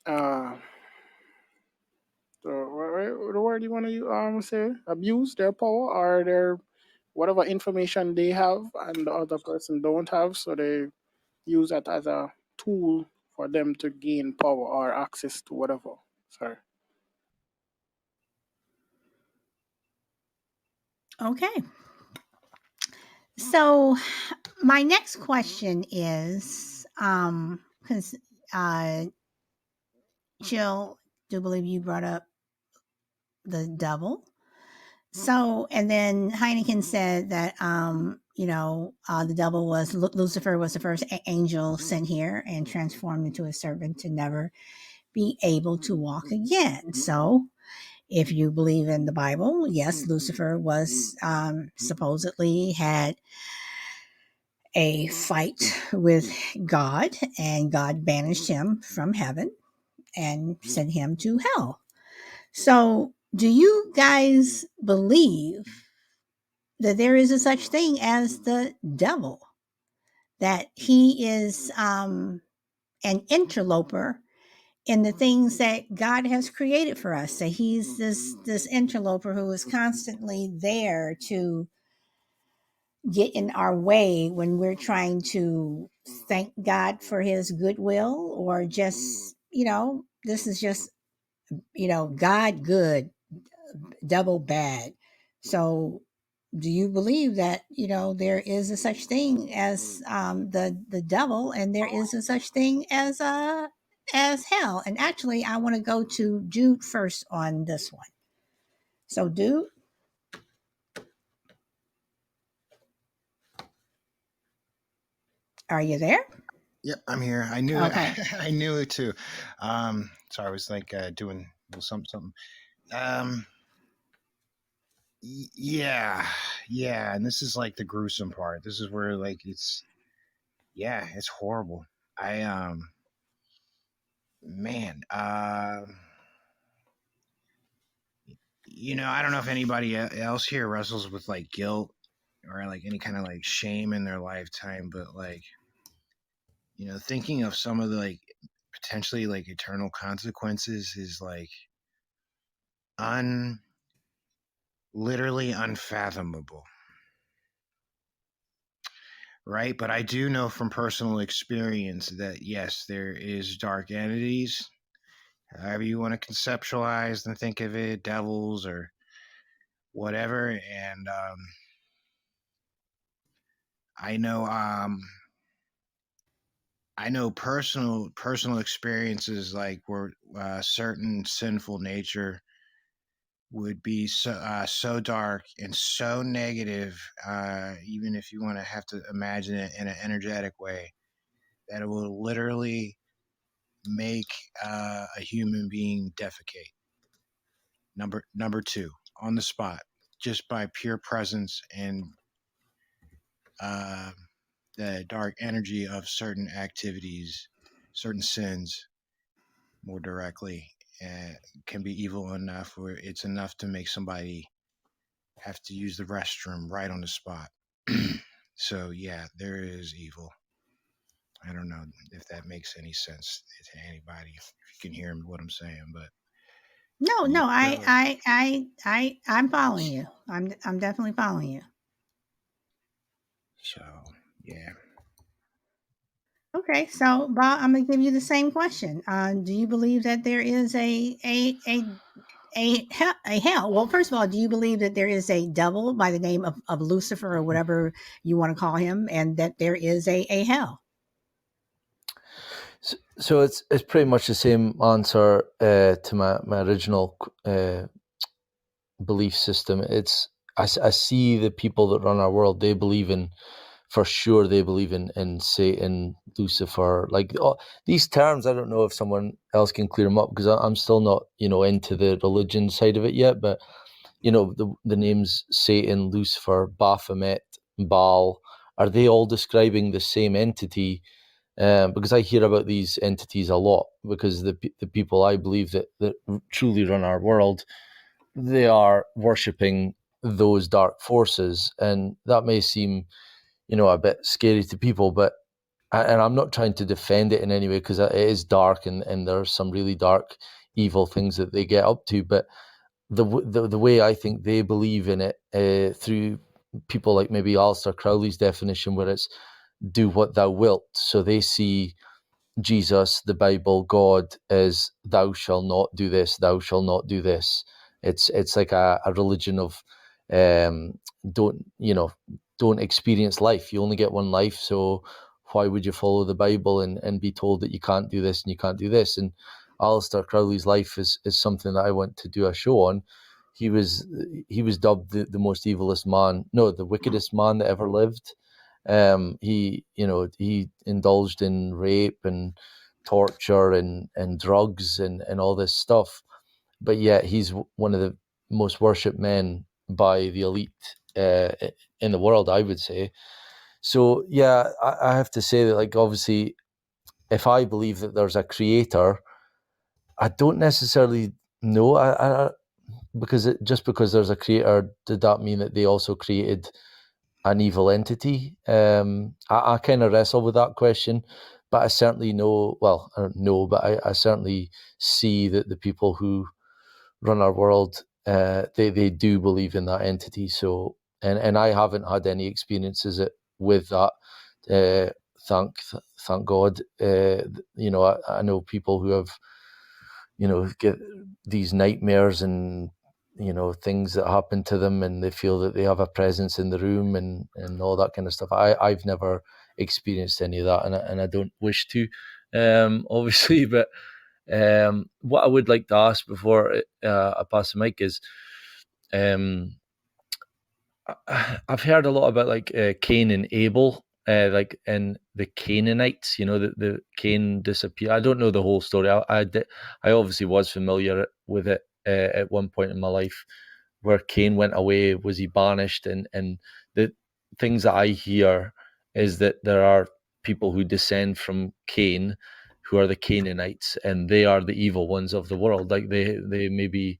uh the word you want to say, abuse their power or their whatever information they have and the other person don't have, so they use that as a tool for them to gain power or access to whatever. Sorry. Okay. So my next question is, because Jill, do believe you brought up the devil. So, and then Heineken said that, the devil was Lucifer was the first angel sent here and transformed into a serpent to never be able to walk again. So, if you believe in the Bible, yes, Lucifer was supposedly had a fight with God, and God banished him from heaven and sent him to hell. So, do you guys believe that there is a such thing as the devil? That he is an interloper in the things that God has created for us. That he's this interloper who is constantly there to get in our way when we're trying to thank God for his goodwill, or just, this is just, God good, devil bad. So do you believe that, there is a such thing as the devil, and there is a such thing as hell? And actually, I want to go to Jude first on this one. So, Dude. Are you there? Yep, I'm here. I knew Okay. it. I knew it too. Sorry, I was like doing a little something. Yeah, yeah, and this is like the gruesome part. This is where like it's horrible. I man, I don't know if anybody else here wrestles with like guilt or like any kind of like shame in their lifetime, but like thinking of some of the like potentially like eternal consequences is like literally unfathomable, right? But I do know from personal experience that yes, there is dark entities, however you want to conceptualize and think of it, devils or whatever. And I know personal experiences like where certain sinful nature would be so dark and so negative, even if you want to have to imagine it in an energetic way, that it will literally make a human being defecate. Number two, on the spot, just by pure presence and uh, the dark energy of certain activities, certain sins, more directly, can be evil enough where it's enough to make somebody have to use the restroom right on the spot. So yeah, there is evil. I don't know if that makes any sense to anybody. If you can hear what I'm saying, but No, yeah. no, I'm following you. I'm definitely following you. So yeah. Okay, so Bob, I'm gonna give you the same question. Do you believe that there is a hell? Well, first of all, do you believe that there is a devil by the name of Lucifer or whatever you want to call him, and that there is a hell? So it's pretty much the same answer to my original belief system. It's I see the people that run our world. They believe in, for sure, they believe in Satan, Lucifer, like these terms. I don't know if someone else can clear them up because I'm still not into the religion side of it yet. But the names Satan, Lucifer, Baphomet, Baal, are they all describing the same entity? Because I hear about these entities a lot, because the people I believe that truly run our world, they are worshipping those dark forces, and that may seem a bit scary to people, but and I'm not trying to defend it in any way, because it is dark, and there's some really dark evil things that they get up to, but the way I think they believe in it, through people like maybe Aleister Crowley's definition, where it's do what thou wilt. So they see Jesus, the Bible, God is thou shalt not do this, thou shalt not do this. It's like a religion of um, don't don't experience life. You only get one life, so why would you follow the Bible and be told that you can't do this and you can't do this? And Aleister Crowley's life is something that I want to do a show on. He was dubbed the most evilest man, no, the wickedest man that ever lived. He indulged in rape and torture and drugs and all this stuff, but yet he's one of the most worshipped men by the elite in the world, I would say. So yeah, I have to say that, like, obviously, if I believe that there's a creator, I don't necessarily know. Because just because there's a creator, did that mean that they also created an evil entity? I kind of wrestle with that question, but I certainly know, well, I don't know, but I certainly see that the people who run our world, they do believe in that entity. So, and I haven't had any experiences with that. Thank God. I know people who have, get these nightmares and things that happen to them, and they feel that they have a presence in the room and all that kind of stuff. I've never experienced any of that, and I don't wish to, obviously. But what I would like to ask before I pass the mic is, I've heard a lot about like Cain and Abel, like in the Canaanites, the Cain disappear. I don't know the whole story. I obviously was familiar with it at one point in my life, where Cain went away. Was he banished? And the things that I hear is that there are people who descend from Cain, who are the Canaanites, and they are the evil ones of the world. Like they maybe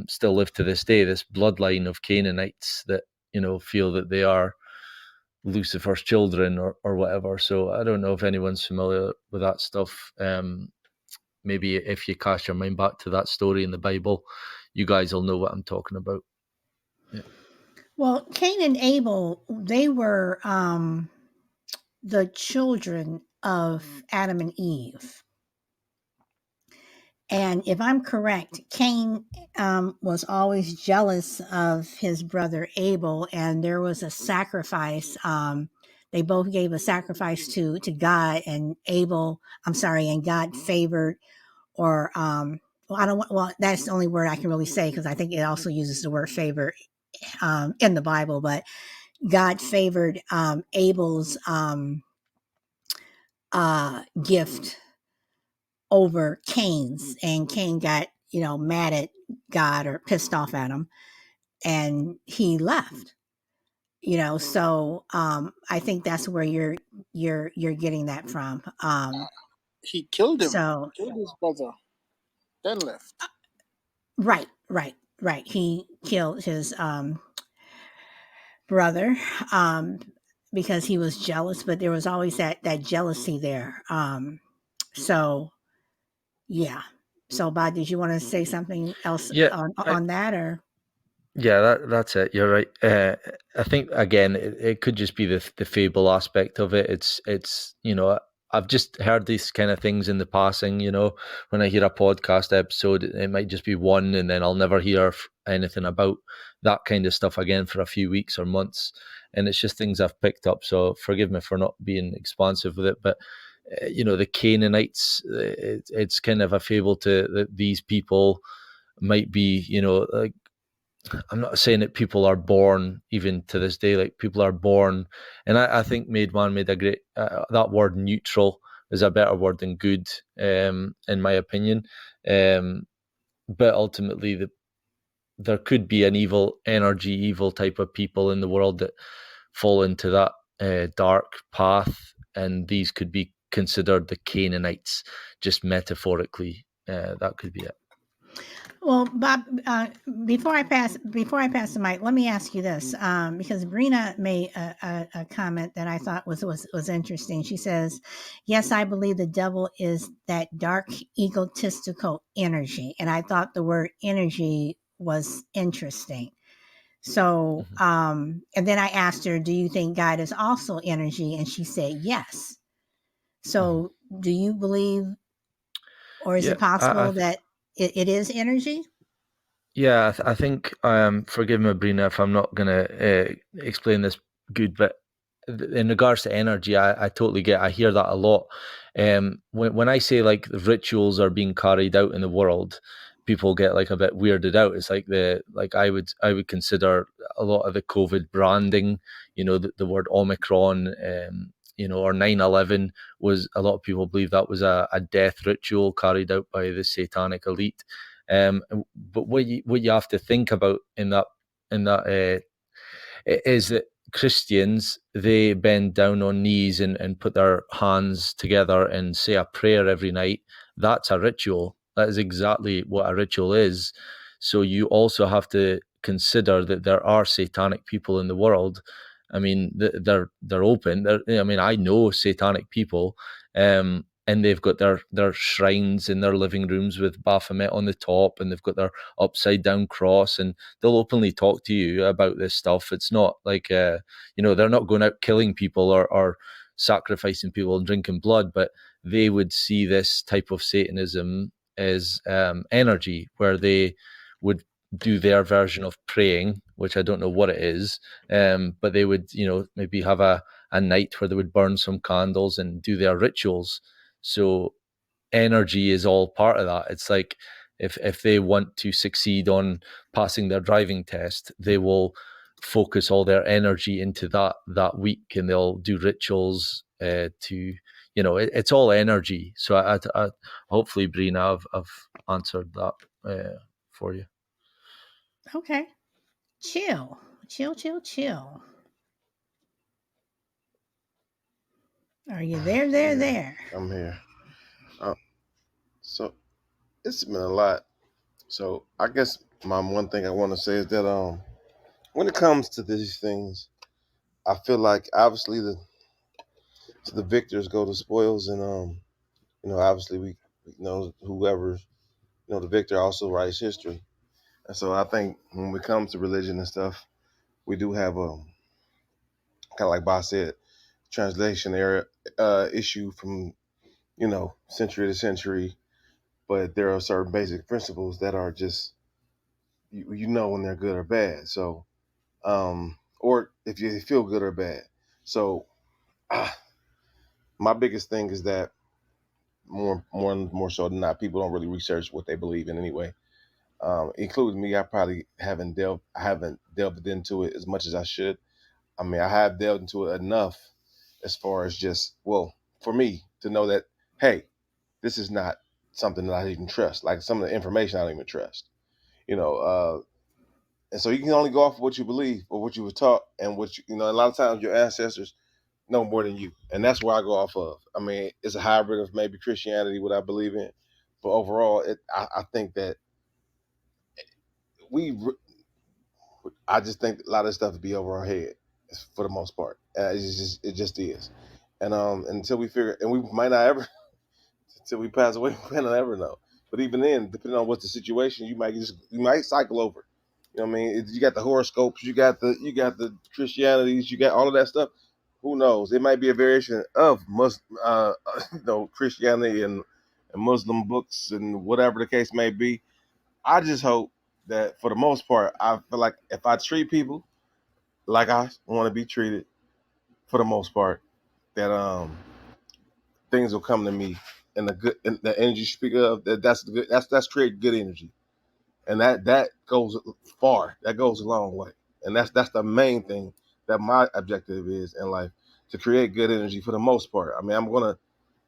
still live to this day. This bloodline of Canaanites that feel that they are Lucifer's children or whatever. So I don't know if anyone's familiar with that stuff. Maybe if you cast your mind back to that story in the Bible, you guys will know what I'm talking about. Yeah. Well, Cain and Abel, they were the children of Adam and Eve. And if I'm correct, Cain was always jealous of his brother Abel, and there was a sacrifice. They both gave a sacrifice to God, and and God favored, or well, I don't want. Well, that's the only word I can really say, because I think it also uses the word favor in the Bible. But God favored Abel's gift over Cain's, and Cain got mad at God or pissed off at him, and he left. So I think that's where you're getting that from. He killed him, So killed his brother, then left. right. He killed his brother because he was jealous, but there was always that jealousy there. So yeah. So, Bob, did you want to say something else Yeah, on that, or? Yeah, that's it. You're right. I think again, it could just be the fable aspect of it. It's I've just heard these kind of things in the passing. When I hear a podcast episode, it might just be one, and then I'll never hear anything about that kind of stuff again for a few weeks or months. And it's just things I've picked up. So forgive me for not being expansive with it, but the Canaanites, it's kind of a fable to that these people might be, like, I'm not saying that people are born, even to this day, like people are born, and I think made a great, that word neutral is a better word than good, in my opinion. But ultimately, there could be an evil type of people in the world that fall into that dark path, and these could be considered the Canaanites, just metaphorically. That could be it. Well, Bob, before I pass the mic, let me ask you this, because Brina made a comment that I thought was interesting. She says, "Yes, I believe the devil is that dark, egotistical energy," and I thought the word energy was interesting. So, and then I asked her, "Do you think God is also energy?" And she said, "Yes." So, do you believe, or is Yeah, it possible that it is energy? Yeah, I think, forgive me, Brina, if I'm not going to explain this good, but in regards to energy, I totally get. I hear that a lot. When I say like the rituals are being carried out in the world, people get like a bit weirded out. It's like I would consider a lot of the COVID branding, the word Omicron, or 9/11 was, a lot of people believe that was a death ritual carried out by the satanic elite. But what you have to think about in that is that Christians, they bend down on knees and put their hands together and say a prayer every night. That's a ritual. That is exactly what a ritual is. So you also have to consider that there are satanic people in the world. I mean, they're open. I mean, I know satanic people, and they've got their shrines in their living rooms with Baphomet on the top, and they've got their upside down cross, and they'll openly talk to you about this stuff. It's not like they're not going out killing people or sacrificing people and drinking blood, but they would see this type of Satanism as energy, where they would do their version of praying, which I don't know what it is, but they would maybe have a night where they would burn some candles and do their rituals. So energy is all part of that. It's like if they want to succeed on passing their driving test, they will focus all their energy into that week, and they'll do rituals to, it's all energy. So I hopefully, Brina, I've answered that for you. Okay. Chill. Are you there? There. I'm here. So it's been a lot. So I guess my one thing I want to say is that when it comes to these things, I feel like obviously the victors go to spoils, and obviously we whoever the victor also writes history. And so I think when it comes to religion and stuff, we do have a kind of like Boss said, translation error issue from century to century. But there are certain basic principles that are just you know when they're good or bad. So or if you feel good or bad. So my biggest thing is that more so than not, people don't really research what they believe in anyway. Including me, I haven't delved into it as much as I should. I mean, I have delved into it enough as far as just, well, for me to know that, hey, this is not something that I even trust. Like some of the information I don't even trust. You know, and so you can only go off of what you believe or what you were taught, and a lot of times your ancestors know more than you, and that's where I go off of. I mean, it's a hybrid of maybe Christianity, what I believe in, but overall, I think that we I just think a lot of stuff would be over our head for the most part. It just is, and until we figure, and we might not ever until we pass away, we might not ever know. But even then, depending on what the situation, you might cycle over. You know what I mean? You got the horoscopes, you got the Christianities, you got all of that stuff. Who knows? It might be a variation of Christianity and Muslim books and whatever the case may be. I just hope that for the most part, I feel like if I treat people like I want to be treated, for the most part, that things will come to me and the energy you speak of, that's good, that's create good energy. And that goes far. That goes a long way. And that's the main thing that my objective is in life, to create good energy for the most part. I mean, I'm gonna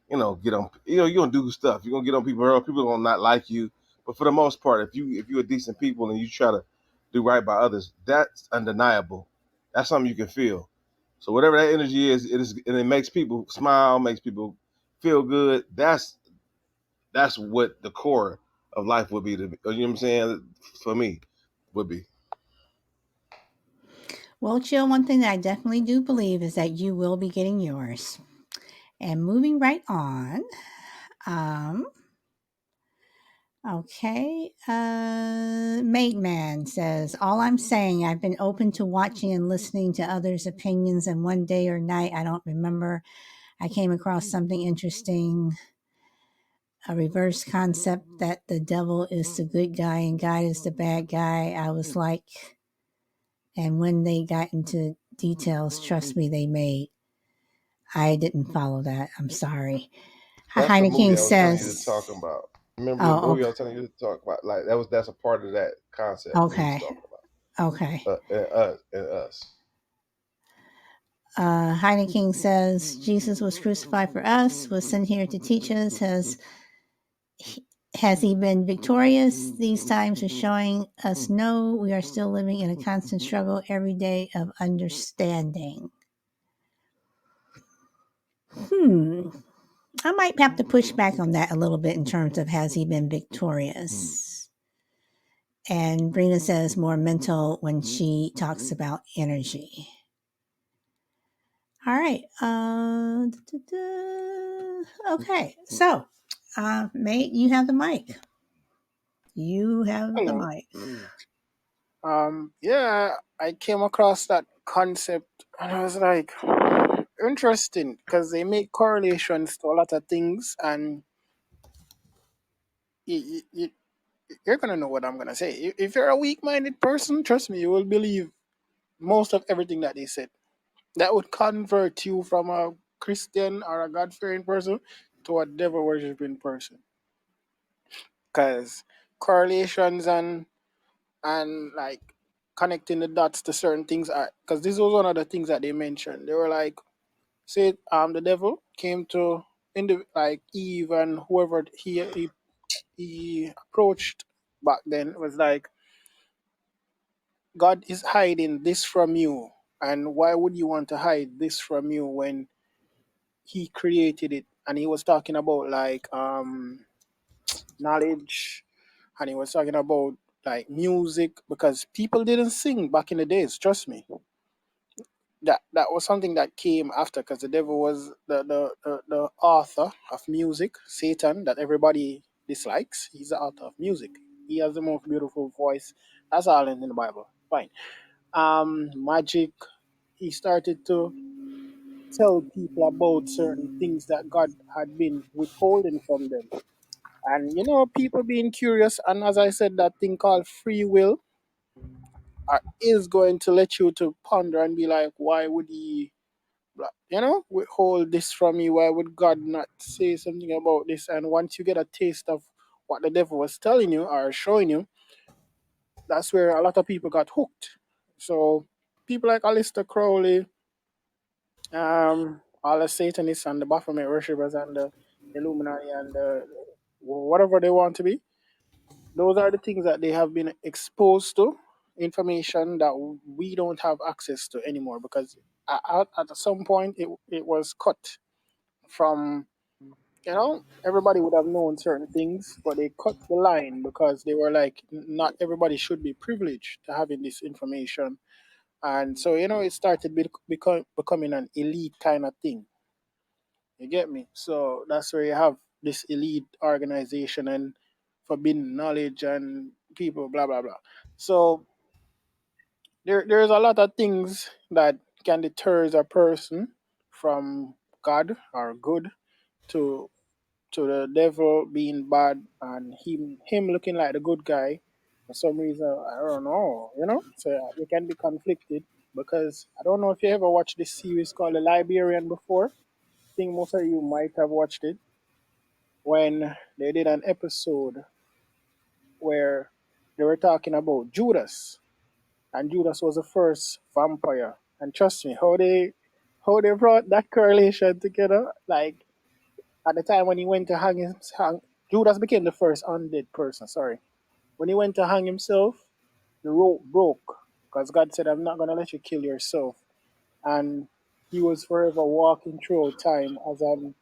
get on. You're gonna do stuff. You're gonna get on people. People are gonna not like you, but for the most part, if you're a decent people and you try to do right by others, that's undeniable. That's something you can feel. So whatever that energy is, and it makes people smile, makes people feel good. That's what the core of life would be. You know what I'm saying? For me, would be. Well, Chill, one thing that I definitely do believe is that you will be getting yours. And moving right on. Um, okay. Mate Man says, all I'm saying, I've been open to watching and listening to others' opinions, and one day or night, I don't remember, I came across something interesting, a reverse concept that the devil is the good guy and God is the bad guy. I was like, and when they got into details, trust me, I didn't follow that. I'm sorry. That's the Heine movie King I was telling you to says, talk about. Remember the oh, movie I was telling you to talk about? Like that's a part of that concept that he was okay. talking about. Okay. And us. Heine King says, Jesus was crucified for us, was sent here to teach us. Has he been victorious? These times are showing us no, we are still living in a constant struggle every day of understanding. I might have to push back on that a little bit in terms of has he been victorious? And Brina says more mental when she talks about energy. All right. Okay. So, mate, you have the mic. You have the Hello. mic. Yeah, I came across that concept and I was like, interesting, because they make correlations to a lot of things, and you, you're gonna know what I'm gonna say. If you're a weak-minded person, trust me, you will believe most of everything that they said. That would convert you from a Christian or a God-fearing person to a devil-worshipping person, because correlations and like connecting the dots to certain things, because this was one of the things that they mentioned. They were like, say, the devil came to like Eve and whoever he approached back then, was like, God is hiding this from you, and why would you want to hide this from you when he created it? And he was talking about like knowledge, and he was talking about like music, because people didn't sing back in the days. Trust me, that was something that came after, because the devil was the author of music, Satan, that everybody dislikes. He's the author of music. He has the most beautiful voice. That's all in the Bible. Fine. Magic. He started to tell people about certain things that God had been withholding from them. And people being curious, and as I said, that thing called free will is going to let you to ponder and be like, why would he, withhold this from me? Why would God not say something about this? And once you get a taste of what the devil was telling you or showing you, that's where a lot of people got hooked. So people like Alistair Crowley, all the Satanists and the Baphomet worshippers and the Illuminati and whatever they want to be, those are the things that they have been exposed to, information that we don't have access to anymore, because at some point it was cut from, everybody would have known certain things, but they cut the line because they were like, not everybody should be privileged to having this information. And so, it started becoming an elite kind of thing. You get me? So that's where you have this elite organization and forbidden knowledge and people, blah, blah, blah. So there's a lot of things that can deter a person from God or good to the devil being bad, and him looking like the good guy for some reason. I don't know, So you can be conflicted, because I don't know if you ever watched this series called The Liberian before. I think most of you might have watched it, when they did an episode where they were talking about Judas, and Judas was the first vampire. And trust me, how they brought that correlation together. Like, at the time when he went to Judas became the first undead person. Sorry, when he went to hang himself, the rope broke, because God said, "I'm not gonna let you kill yourself," and he was forever walking through time as an,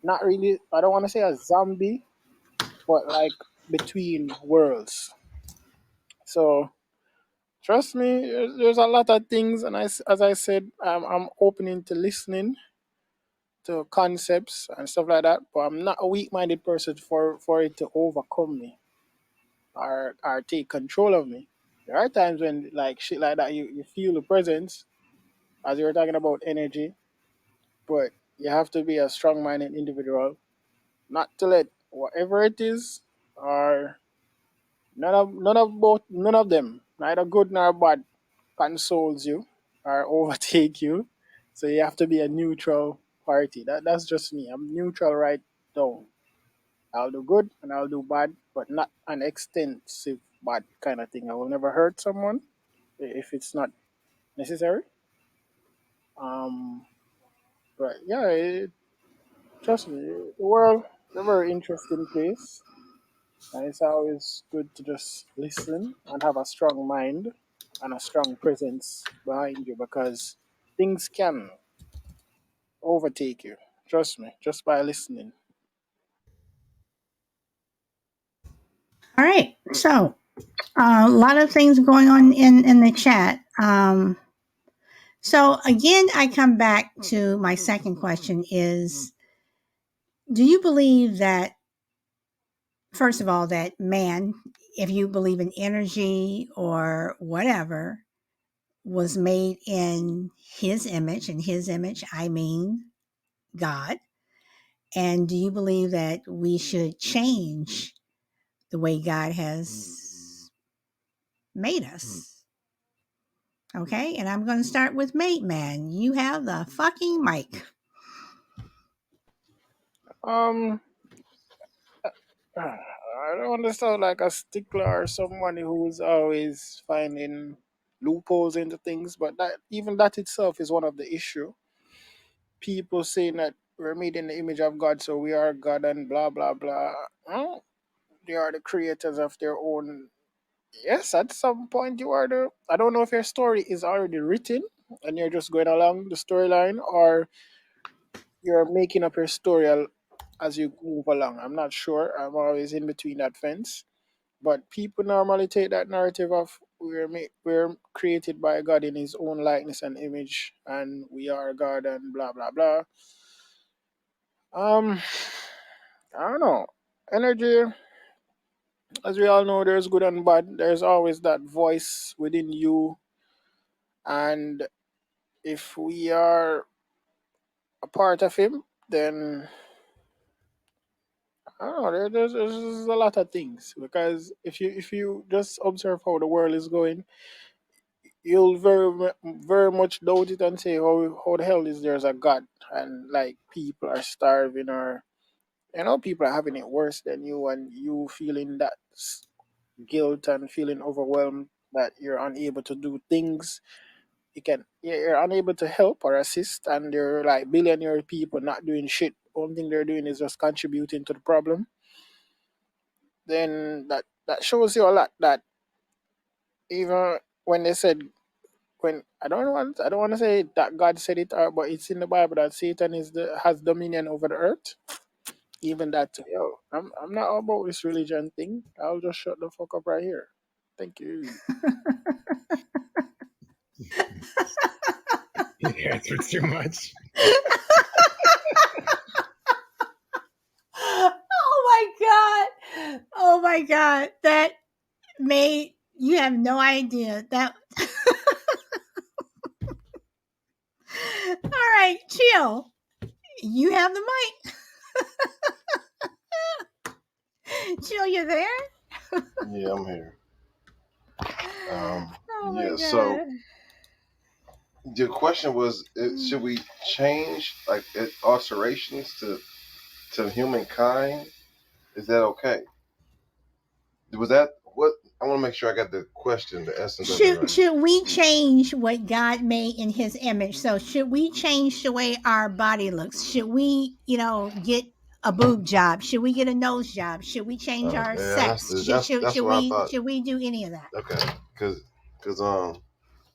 not really, I don't want to say a zombie, but like between worlds. So trust me, there's a lot of things, and as I said, I'm opening to listening to concepts and stuff like that. But I'm not a weak-minded person for it to overcome me or take control of me. There are times when like shit like that, you feel the presence, as you were talking about energy, but you have to be a strong-minded individual, not to let whatever it is, or none of them, neither good nor bad, consoles you or overtake you. So you have to be a neutral party. That's just me. I'm neutral right down. I'll do good and I'll do bad, but not an extensive bad kind of thing. I will never hurt someone if it's not necessary. Um, but yeah, trust me, the world is a very interesting place. And it's always good to just listen and have a strong mind and a strong presence behind you, because things can overtake you. Trust me, just by listening. All right. So, a lot of things going on in the chat. So again, I come back to my second question: is, do you believe that, first of all, that man, if you believe in energy or whatever, was made in his image, and his image, I mean God? And do you believe that we should change the way God has made us? Okay, and I'm going to start with Mate Man. You have the fucking mic. Um, I don't understand like a stickler or someone who's always finding. loopholes into things. But that even that itself is one of the issue. People saying that we're made in the image of God, so we are God and blah blah blah. Well, they are the creators of their own. Yes, at some point you are the. I don't know if your story is already written and you're just going along the storyline, or you're making up your story as you move along. I'm not sure. I'm always in between that fence. But people normally take that narrative of we're created by God in His own likeness and image, and we are God and blah blah blah. Um, I don't know. Energy, as we all know, there's good and bad. There's always that voice within you, and if we are a part of Him, then I don't know. There's a lot of things, because if you just observe how the world is going, you'll very much doubt it and say, how the hell is there's a God, and like people are starving, or people are having it worse than you, and you feeling that guilt and feeling overwhelmed that you're unable to do things. You're unable to help or assist, and there are like billionaire people not doing shit. Only thing they're doing is just contributing to the problem. Then that shows you a lot, that even when they said, when I don't want to say that God said it, but it's in the Bible that Satan has dominion over the earth. Even that, I'm not about this religion thing. I'll just shut the fuck up right here. Thank you. You answered too much. Oh my god. Oh my god. That made you have no idea. That All right, chill. You have the mic. Chill, you there? Yeah, I'm here. Oh my Yeah. So god. the question was, should we change like alterations to humankind? Is that okay? Was that what? I want to make sure I got the question, the essence of it Should right. should we change what God made in His image? So should we change the way our body looks? Should we, get a boob job? Should we get a nose job? Should we change our Yeah, sex? that's what I thought. Should we do any of that? Okay, because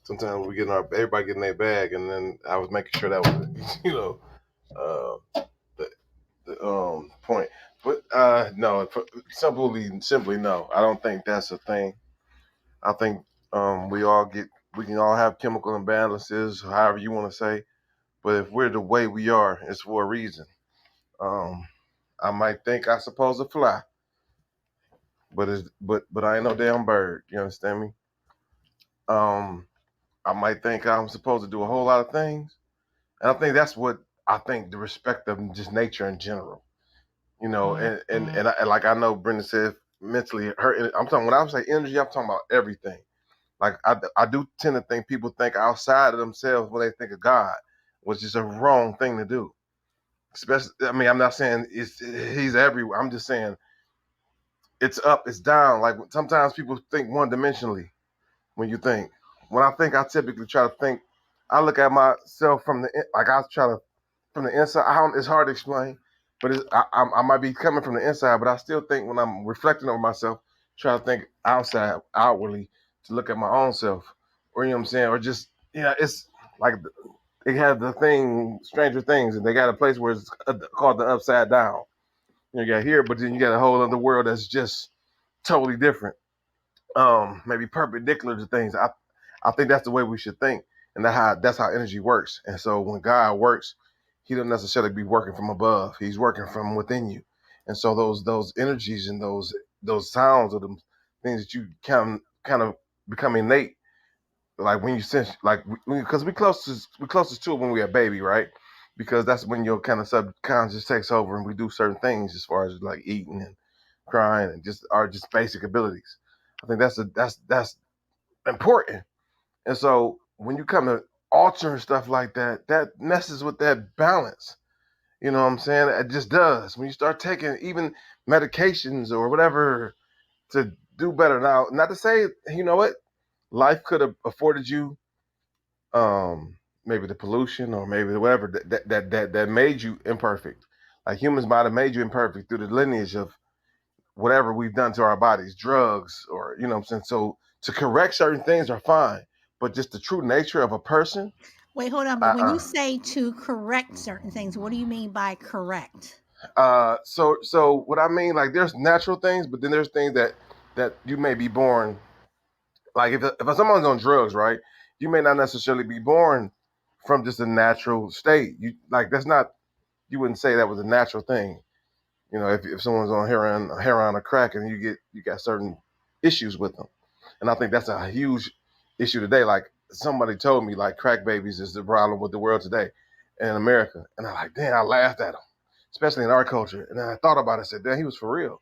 sometimes everybody getting their bag, and then I was making sure that was the point. But no, simply no. I don't think that's a thing. I think we can all have chemical imbalances, however you want to say. But if we're the way we are, it's for a reason. Um, I might think I supposed to fly, but I ain't no damn bird. You understand me? Um, I might think I'm supposed to do a whole lot of things, and I think that's what I think the respect of just nature in general. And like I know Brenda said, mentally, I'm talking when I say energy, I'm talking about everything. Like I do tend to think people think outside of themselves when they think of God, which is a wrong thing to do. Especially, I mean, I'm not saying he's everywhere. I'm just saying it's up, it's down. Like sometimes people think one dimensionally when you think. When I think, I typically try to think. I look at myself like I try to from the inside. It's hard to explain, but I might be coming from the inside, but I still think when I'm reflecting on myself, try to think outwardly to look at my own self, or you know what I'm saying, or just it's like they have the thing Stranger Things, and they got a place where it's called the Upside Down. You got here, but then you got a whole other world that's just totally different. Maybe perpendicular to things. I think that's the way we should think, and that's how energy works. And so when God works, He doesn't necessarily be working from above. He's working from within you. And so those energies and those sounds or the things that you kind of become innate, like when you sense, like because we closest to it when we're a baby, right? Because that's when your kind of subconscious takes over, and we do certain things as far as like eating and crying and just basic abilities. I think that's important. And so when you come to alter and stuff like that, that messes with that balance. You know what I'm saying? It just does. When you start taking even medications or whatever to do better. Now, not to say, you know what? life could have afforded you maybe the pollution or maybe whatever that made you imperfect. Like humans might have made you imperfect through the lineage of whatever we've done to our bodies, drugs, or you know what I'm saying. So to correct certain things are fine, but just the true nature of a person, Wait, hold on. But when you uh-uh. say to correct certain things, what do you mean by correct? So what I mean, like there's natural things, but then there's things that you may be born. Like if someone's on drugs, right? You may not necessarily be born from just a natural state. You like that's not. You wouldn't say that was a natural thing. You know, if someone's on heroin or crack, and you got certain issues with them, and I think that's a huge issue today. Like somebody told me, like crack babies is the problem with the world today, in America, and I'm like, damn, I laughed at him, especially in our culture. And then I thought about it, I said, damn, he was for real,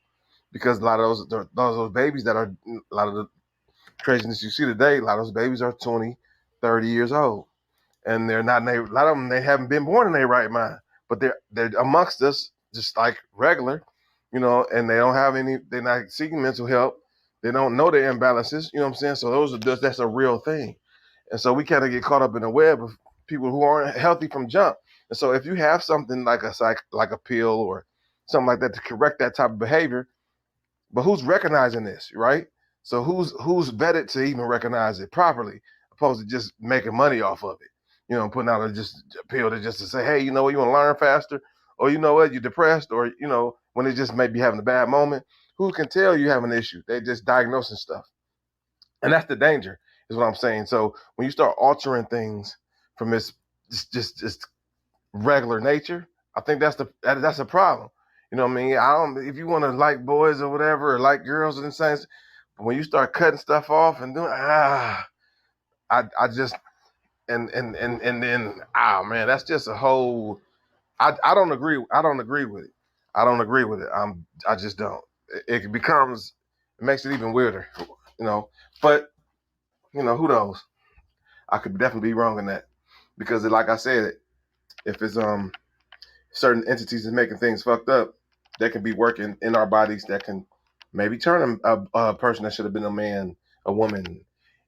because a lot of those babies that are a lot of the craziness you see today, a lot of those babies are 20, 30 years old, and they're not. A lot of them they haven't been born in their right mind, but they're amongst us just like regular, you know, and they don't have any. They're not seeking mental help. They don't know their imbalances. You know what I'm saying? So that's a real thing, and so we kind of get caught up in the web of people who aren't healthy from jump. And so if you have something like like a pill or something like that to correct that type of behavior, but who's recognizing this, right? So who's vetted to even recognize it properly, opposed to just making money off of it? You know, putting out a pill to just to say, hey, you know what, you want to learn faster, or you know what, you're depressed, or you know, when it just may be having a bad moment. Who can tell you have an issue? They just diagnosing stuff, and that's the danger, is what I'm saying. So when you start altering things from its just regular nature, I think that's a problem. You know what I mean? I don't if you want to like boys or whatever or like girls in the sense, but when you start cutting stuff off and doing I just and then man, that's just a whole I don't agree. I don't agree with it. I don't agree with it. I just don't. It becomes it makes it even weirder, you know. But you know, who knows? I could definitely be wrong in that. Because like I said, if it's certain entities is making things fucked up, that can be working in our bodies that can maybe turn a person that should have been a man, a woman,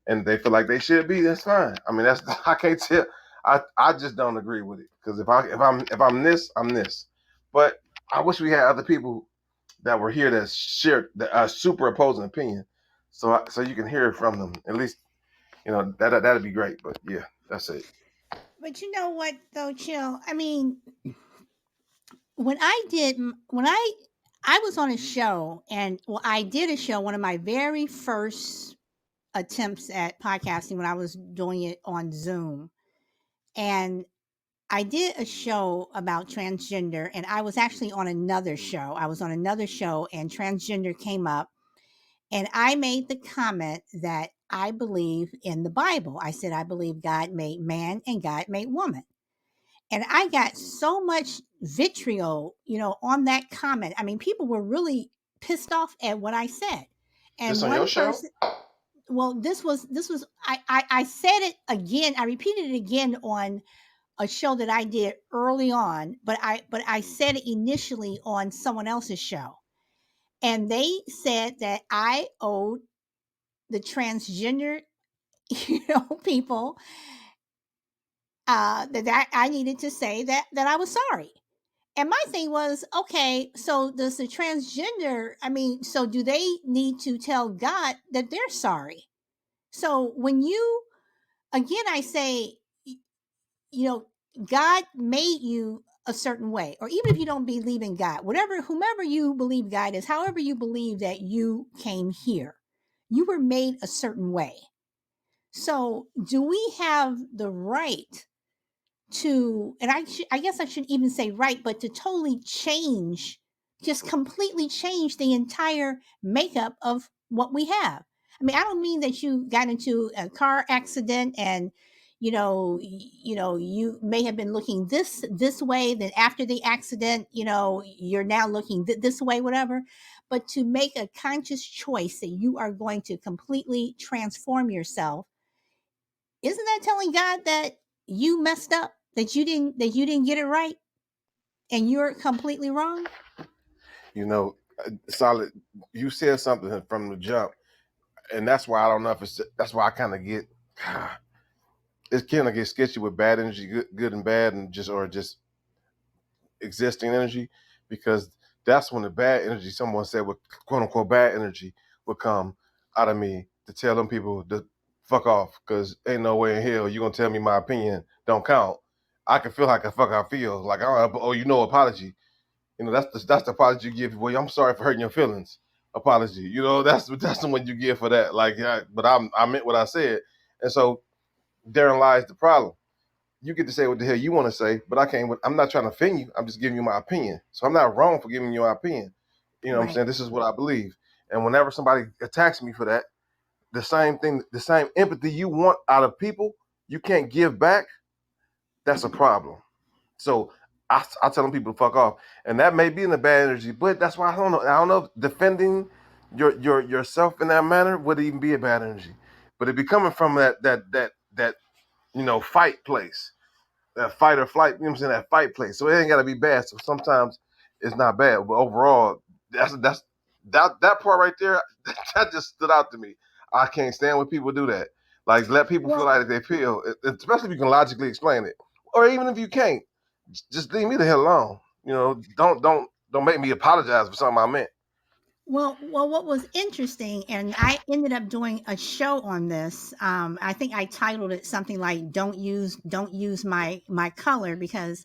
and they feel like they should be. That's fine. I mean, that's I can't tell. I just don't agree with it because if I'm this, I'm this. But I wish we had other people that were here that shared the super opposing opinion, so you can hear it from them. At least you know that'd be great. But yeah, that's it. But you know what, though, Chill? I mean, when I did, when I was on a show, and well, I did a show, one of my very first attempts at podcasting when I was doing it on Zoom. And I did a show about transgender, and I was actually on another show. I was on another show, and transgender came up, and I made the comment that I believe in the Bible. I said, I believe God made man and God made woman. And I got so much vitriol, on that comment. I mean, people were really pissed off at what I said. This And on your one show? person, well, this was I said it again. I repeated it again on a show that I did early on, but I said it initially on someone else's show. And they said that I owed the transgender, people, that I needed to say that I was sorry. And my thing was, okay, so does the transgender, I mean, so do they need to tell God that they're sorry? So when you, again, I say, you know, God made you a certain way, or even if you don't believe in God, whomever you believe God is, however you believe that you came here, you were made a certain way. So do we have the right to, and I guess I should even say right, but to totally change, just completely change the entire makeup of what we have? I mean, I don't mean that you got into a car accident and you may have been looking this way, then after the accident, you're now looking this way, whatever. But to make a conscious choice that you are going to completely transform yourself, isn't that telling God that you messed up, that you didn't get it right, and you're completely wrong? You know, solid. You said something from the jump. and that's why I don't know if that's why I kind of get it kind of get sketchy with bad energy, good and bad, and just existing energy, because that's when the bad energy, someone said, with quote unquote bad energy, would come out of me to tell them people to fuck off, because ain't no way in hell you gonna tell me my opinion don't count. I can feel like I feel like, apology. That's the apology you give. Well, I'm sorry for hurting your feelings. Apology. That's the one you give for that. Like, yeah, but I meant what I said, and so therein lies the problem. You get to say what the hell you want to say, but I'm not trying to offend you. I'm just giving you my opinion. So I'm not wrong for giving you my opinion. You know what I'm saying? This is what I believe. And whenever somebody attacks me for that, the same thing, the same empathy you want out of people, you can't give back. That's a problem. So I tell them people to fuck off. And that may be in the bad energy, but that's why I don't know. I don't know if defending yourself in that manner would even be a bad energy. But it be coming from that fight place, that fight or flight, that fight place. So it ain't gotta be bad. So sometimes it's not bad. But overall, that part right there, that just stood out to me. I can't stand when people do that. Like, let people feel like they feel, especially if you can logically explain it. Or even if you can't, just leave me the hell alone. Don't make me apologize for something I meant. Well, what was interesting, and I ended up doing a show on this. I think I titled it something like "Don't use my color," because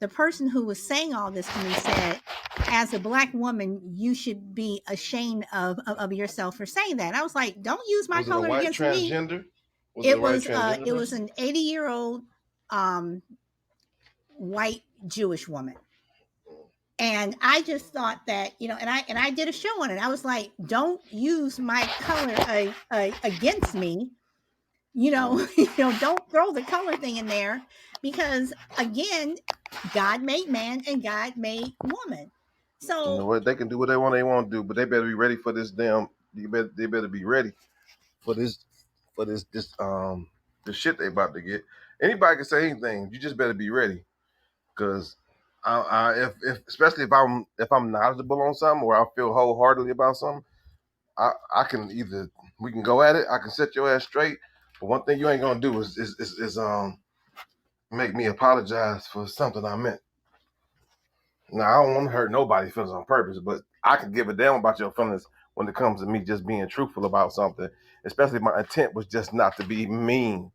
the person who was saying all this to me said, as a Black woman, you should be ashamed of yourself for saying that. And I was like, don't use my color against me. It was an 80-year-old white Jewish woman. And I just thought that, and I did a show on it. I was like, don't use my color against me. Don't throw the color thing in there, because again, God made man and God made woman. So you know what, they can do what they want to do, but they better be ready for this they better be ready for this the shit they about to get. Anybody can say anything. You just better be ready, because if especially if I'm knowledgeable on something, or I feel wholeheartedly about something, I can either, we can go at it. I can set your ass straight. But one thing you ain't gonna do is make me apologize for something I meant. Now, I don't want to hurt nobody's feelings on purpose, but I can give a damn about your feelings when it comes to me just being truthful about something, especially if my intent was just not to be mean.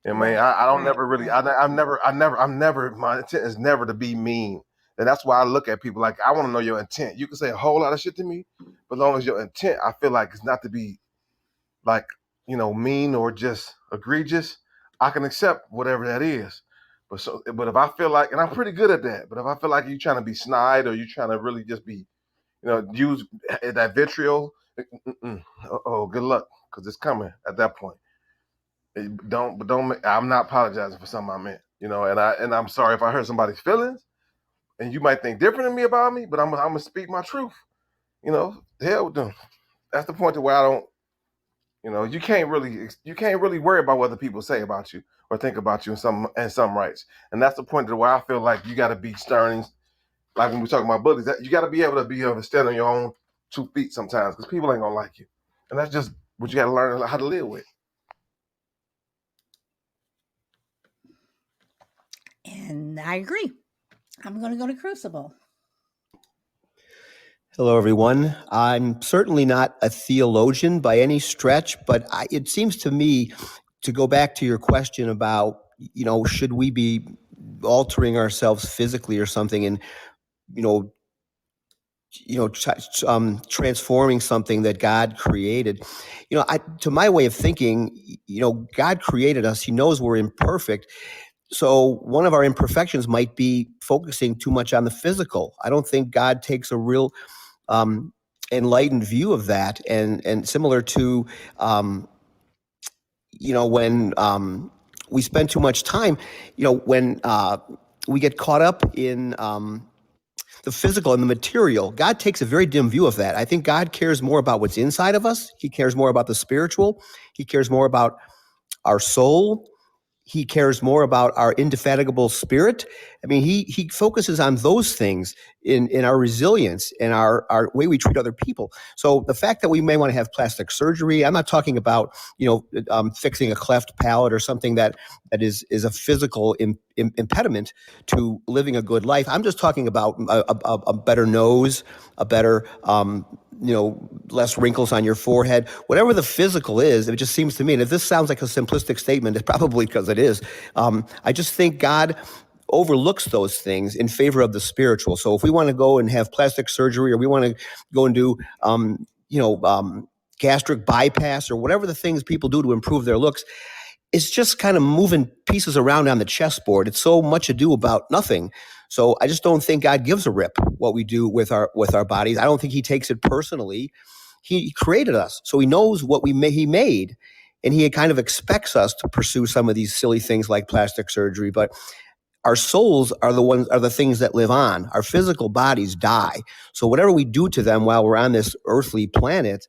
I mean, I don't never really, I'm never, my intent is never to be mean. And that's why I look at people like, I want to know your intent. You can say a whole lot of shit to me, but as long as your intent, I feel like it's not to be like, mean or just egregious, I can accept whatever that is. But if I feel like, and I'm pretty good at that, but if I feel like you're trying to be snide, or you're trying to really just be, use that vitriol, good luck, because it's coming at that point. I'm not apologizing for something I meant, and I'm sorry if I hurt somebody's feelings, and you might think different than me about me, but I'm gonna speak my truth. The hell with them. That's the point to where I don't. You can't really worry about what other people say about you or think about you in some rights. And that's the point to where I feel like you got to be stern. Like when we talk about bullies, that you got to be able to stand on your own 2 feet sometimes, because people ain't gonna like you, and that's just what you got to learn how to live with. And I agree. I'm going to go to Crucible. Hello, everyone. I'm certainly not a theologian by any stretch, but it seems to me, to go back to your question about, should we be altering ourselves physically or something, and, transforming something that God created. To my way of thinking, God created us. He knows we're imperfect. So one of our imperfections might be focusing too much on the physical. I don't think God takes a real enlightened view of that, and similar to when we spend too much time, when we get caught up in the physical and the material. God takes a very dim view of that. I think God cares more about what's inside of us. He cares more about the spiritual. He cares more about our soul. he cares more about our indefatigable spirit. I mean, he focuses on those things in our resilience and our way we treat other people. So the fact that we may want to have plastic surgery, I'm not talking about, fixing a cleft palate or something that is a physical impediment to living a good life. I'm just talking about a better nose, a better, less wrinkles on your forehead, whatever the physical is. It just seems to me, and if this sounds like a simplistic statement, it's probably because it is. I just think God overlooks those things in favor of the spiritual. So if we want to go and have plastic surgery, or we want to go and do, gastric bypass, or whatever the things people do to improve their looks, it's just kind of moving pieces around on the chessboard. It's so much ado about nothing. So I just don't think God gives a rip what we do with our bodies. I don't think he takes it personally. He created us, so he knows what he made, and he kind of expects us to pursue some of these silly things like plastic surgery. But our souls are the things that live on. Our physical bodies die. So whatever we do to them while we're on this earthly planet,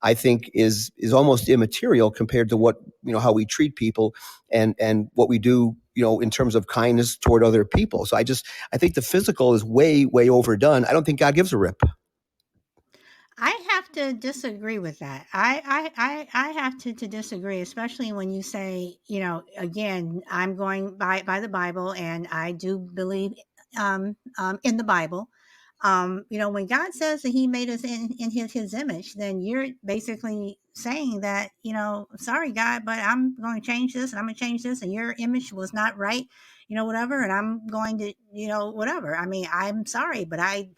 I think is almost immaterial compared to what, how we treat people and what we do, in terms of kindness toward other people. So I think the physical is way, way overdone. I don't think God gives a rip. I have to disagree with that. I have to disagree, especially when you say, again, I'm going by the Bible, and I do believe in the Bible. When God says that he made us in his image, then you're basically saying that, sorry, God, but I'm going to change this, and I'm going to change this, and your image was not right, whatever, and I'm going to, whatever. I mean, I'm sorry, but I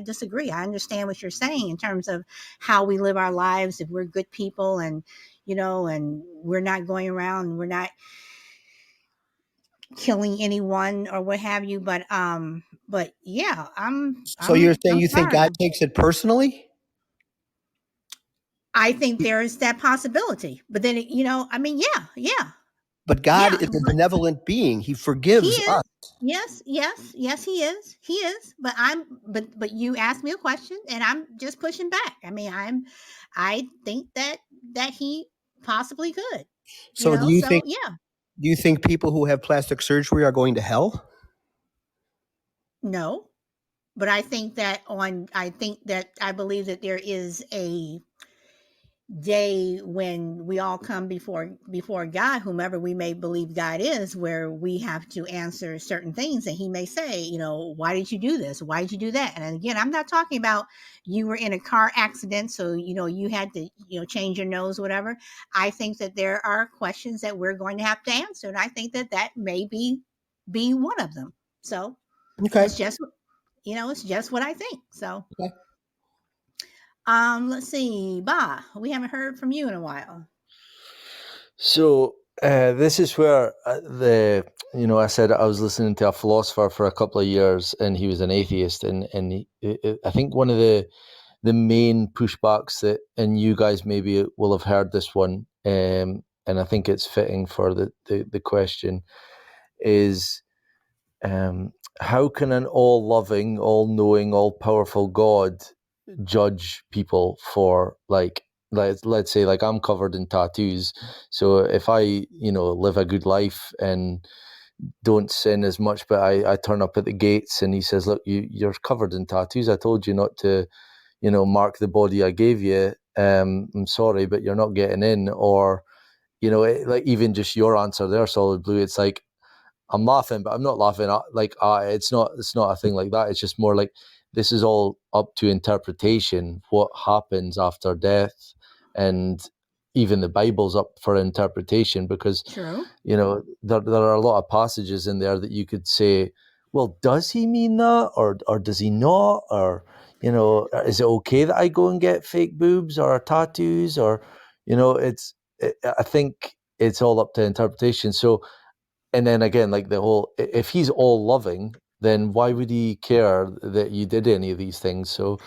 disagree. I understand what you're saying in terms of how we live our lives, if we're good people, and, and we're not going around, and we're not killing anyone or what have you. But yeah, So you're saying I'm you think God sorry. takes it personally? I think there is that possibility, but then yeah, But God yeah. is a But benevolent being. He he forgives is. us. Yes, he is. But you asked me a question, and I'm just pushing back. I mean, I think that he possibly could, So So yeah, do you think people who have plastic surgery are going to hell? no. But I believe that there is a day when we all come before God, whomever we may believe God is, where we have to answer certain things, and he may say, why did you do this? Why did you do that? And again, I'm not talking about you were in a car accident, so you had to change your nose, whatever. I think that there are questions that we're going to have to answer, and I think that may be one of them. So Okay. it's just it's just what I think. So Okay. let's see, Ba, we haven't heard from you in a while. So this is where I said I was listening to a philosopher for a couple of years, and he was an atheist, and I think one of the main pushbacks that, and you guys maybe will have heard this one, and I think it's fitting for the question, is how can an all-loving, all-knowing, all-powerful God judge people for, let's say, like, I'm covered in tattoos, so if I live a good life and don't sin as much, but I turn up at the gates and he says, look, you're covered in tattoos, I told you not to mark the body I gave you, I'm sorry, but you're not getting in. Or like, even just your answer there, Solid Blue, it's like, I'm laughing, but I'm not laughing. It's not a thing like that. It's just more like, this is all up to interpretation, what happens after death. And even the Bible's up for interpretation, because, True. there are a lot of passages in there that you could say, well, does he mean that? Or does he not? Or, is it okay that I go and get fake boobs or tattoos? Or, I think it's all up to interpretation. So, and then again, like, the whole, if he's all loving, then why would he care that you did any of these things? So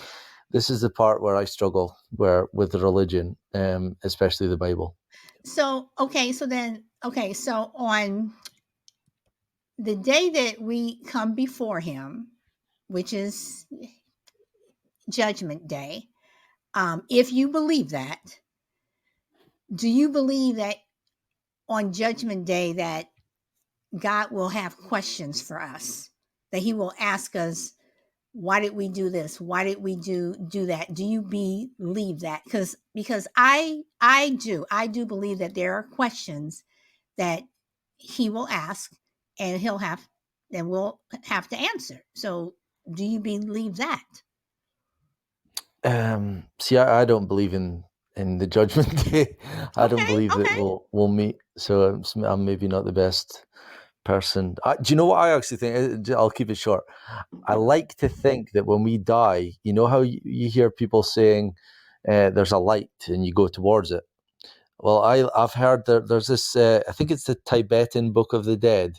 this is the part where I struggle with religion, especially the Bible. So so on the day that we come before him, which is Judgment Day, if you believe that, do you believe that on Judgment Day that God will have questions for us, that He will ask us, why did we do this? Why did we do that? Do you believe that? Because I do believe that there are questions that He will ask, and we'll have to answer. So, do you believe that? See, I don't believe in the judgment day. I don't believe that we'll meet. So I'm maybe not the best person. Do you know what I actually think? I'll keep it short. I like to think that when we die, you know how you hear people saying there's a light and you go towards it. Well, I've heard there's this. I think it's the Tibetan Book of the Dead.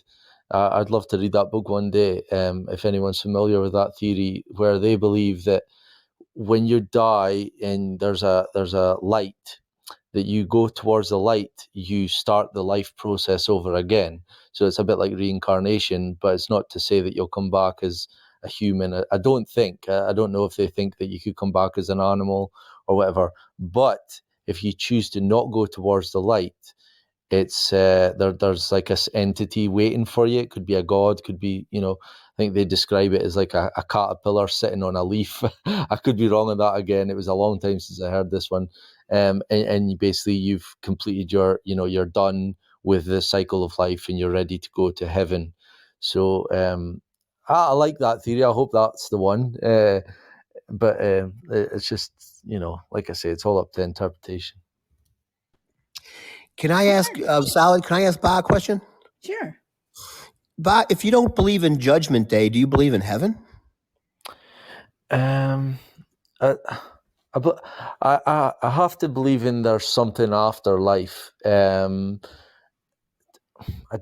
I'd love to read that book one day. If anyone's familiar with that theory, where they believe that when you die and there's a light, that you go towards the light, you start the life process over again. So it's a bit like reincarnation, but it's not to say that you'll come back as a human. I don't think. I don't know if they think that you could come back as an animal or whatever. But if you choose to not go towards the light, it's there's like a entity waiting for you. It could be a god, could be, I think they describe it as like a caterpillar sitting on a leaf. I could be wrong on that again. It was a long time since I heard this one. And basically you've completed you're done with the cycle of life and you're ready to go to heaven. So I like that theory. I hope that's the one. But it's just, like I say, it's all up to interpretation. Can I ask, Sally, can I ask Bob a question? Sure. Bob, if you don't believe in Judgment Day, do you believe in heaven? I have to believe in there's something after life. I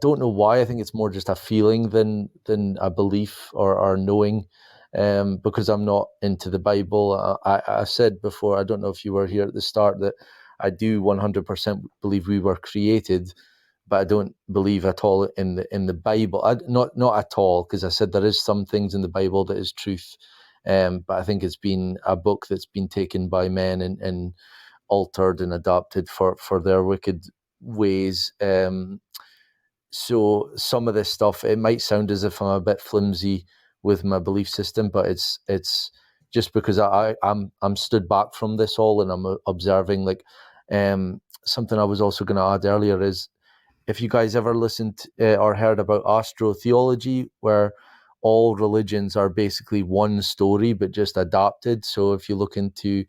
don't know why. I think it's more just a feeling than a belief or knowing, because I'm not into the Bible. I said before, I don't know if you were here at the start, that I do 100% believe we were created, but I don't believe at all in the Bible. Not at all, because I said there is some things in the Bible that is truth, but I think it's been a book that's been taken by men and altered and adapted for their wicked ways. So some of this stuff, it might sound as if I'm a bit flimsy with my belief system, but it's just because I'm stood back from this all and I'm observing. Like something I was also going to add earlier is, if you guys ever listened or heard about astrotheology, where all religions are basically one story but just adapted. So if you look into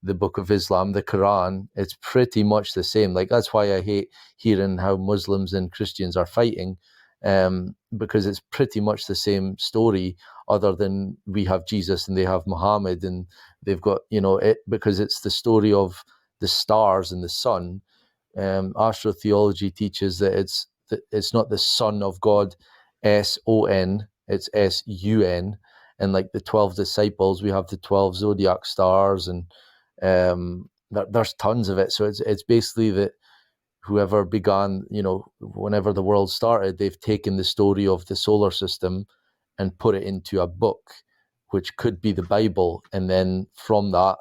the Book of Islam, the Quran, it's pretty much the same. Like, that's why I hate hearing how Muslims and Christians are fighting, because it's pretty much the same story, other than we have Jesus and they have Muhammad, and they've got, it, because it's the story of the stars and the sun. Astrotheology teaches that it's not the Son of God, S-O-N, it's S-U-N. And like the 12 disciples, we have the 12 zodiac stars, and there's tons of it. So it's basically that whoever began, whenever the world started, they've taken the story of the solar system and put it into a book, which could be the Bible. And then from that,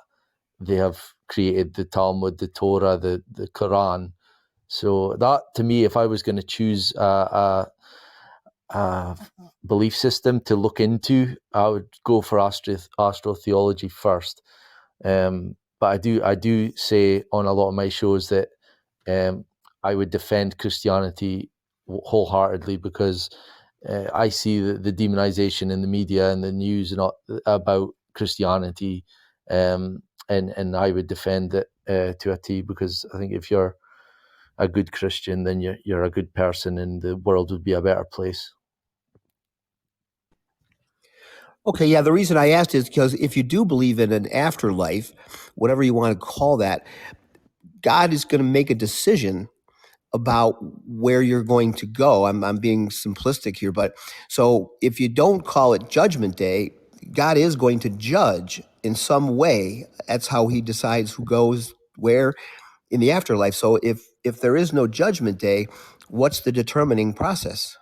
they have created the Talmud, the Torah, the Quran. So that, to me, if I was going to choose a belief system to look into, I would go for astrotheology first. But I do say on a lot of my shows that I would defend Christianity wholeheartedly, because I see the demonization in the media and the news about Christianity, and I would defend it to a T, because I think if you're a good Christian, then you're a good person, and the world would be a better place. Okay, yeah, the reason I asked is because if you do believe in an afterlife, whatever you want to call that, God is going to make a decision about where you're going to go. I'm being simplistic here, but so if you don't call it Judgment Day, God is going to judge in some way. That's how He decides who goes where in the afterlife. So if there is no Judgment Day, what's the determining process?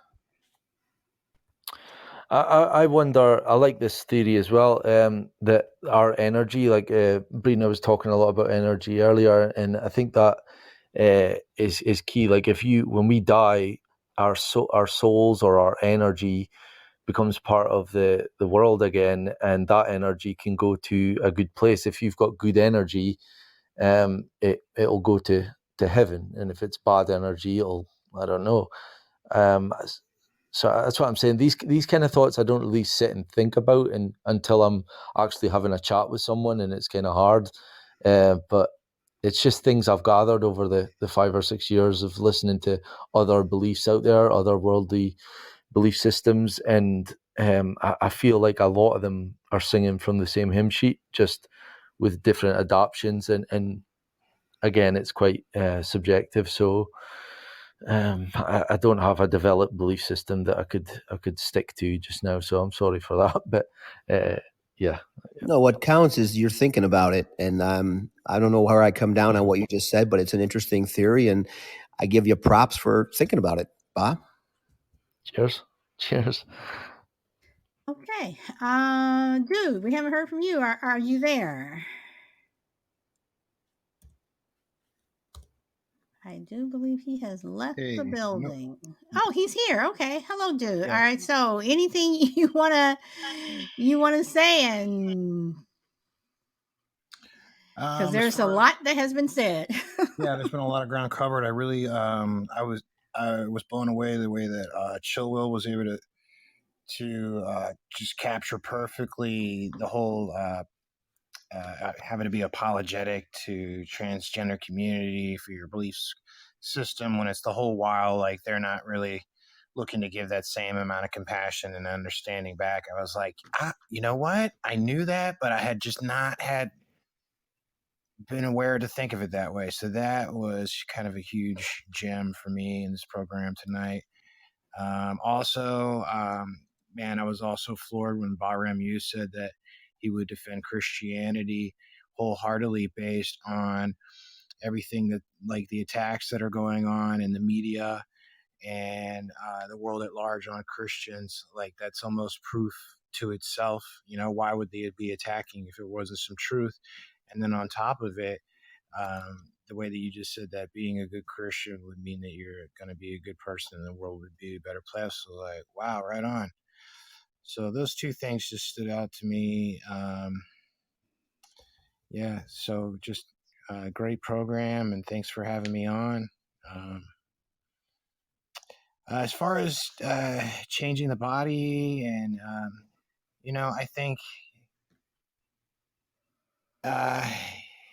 I wonder, I like this theory as well, that our energy, like Brina was talking a lot about energy earlier, and I think that is key. Like when we die, our souls or our energy becomes part of the world again, and that energy can go to a good place. If you've got good energy, it'll go to heaven, and if it's bad energy, I don't know. So that's what I'm saying. These kind of thoughts I don't really sit and think about until I'm actually having a chat with someone, and it's kind of hard. But it's just things I've gathered over the 5 or 6 years of listening to other beliefs out there, other worldly belief systems, and I feel like a lot of them are singing from the same hymn sheet, just with different adaptations. And again, it's quite subjective. So I don't have a developed belief system that I could stick to just now. So I'm sorry for that, but yeah. No, what counts is you're thinking about it. And I don't know where I come down on what you just said, but it's an interesting theory. And I give you props for thinking about it, Bob. Cheers. Cheers. Okay. Dude, we haven't heard from you. Are you there? I do believe he has left Hey, the nope. building. Oh, he's here. Okay. Hello, dude. Yeah. All right. So anything you wanna say, and because As there's a far as lot that has been said. yeah, there's been a lot of ground covered. I really I was blown away the way that Chillwell was able to just capture perfectly the whole having to be apologetic to transgender community for your beliefs system when it's the whole while like they're not really looking to give that same amount of compassion and understanding back. I was like, you know what? I knew that, but I had just not had been aware to think of it that way. So that was kind of a huge gem for me in this program tonight. Man, I was also floored when Bahram Yu said that he would defend Christianity wholeheartedly based on everything that, like the attacks that are going on in the media and the world at large on Christians. Like that's almost proof to itself. You know, why would they be attacking if it wasn't some truth? And then on top of it, the way that you just said that being a good Christian would mean that you're going to be a good person and the world would be a better place. So, like, wow, right on. So, those two things just stood out to me. Yeah, so just a great program, and thanks for having me on. As far as changing the body, and, I think uh,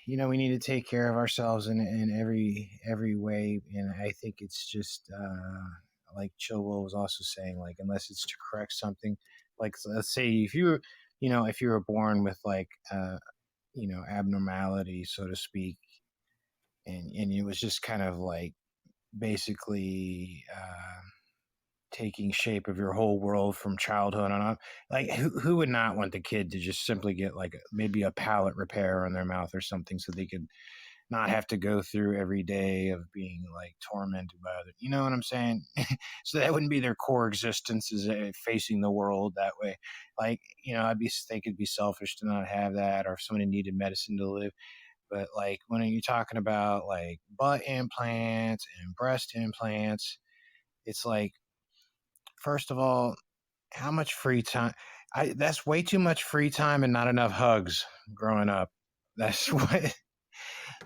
we need to take care of ourselves in every way, and I think it's just like Chilwell was also saying, like unless it's to correct something, like let's say if you were born with like abnormality, so to speak, and it was just kind of like basically taking shape of your whole world from childhood on up. Like who would not want the kid to just simply get like maybe a palate repair on their mouth or something so they could not have to go through every day of being like tormented by other, you know what I'm saying? So that wouldn't be their core existence, is facing the world that way. Like, I'd be think it'd be selfish to not have that, or if somebody needed medicine to live. But like when you're talking about like butt implants and breast implants, it's like, first of all, how much free time? That's way too much free time and not enough hugs growing up. That's what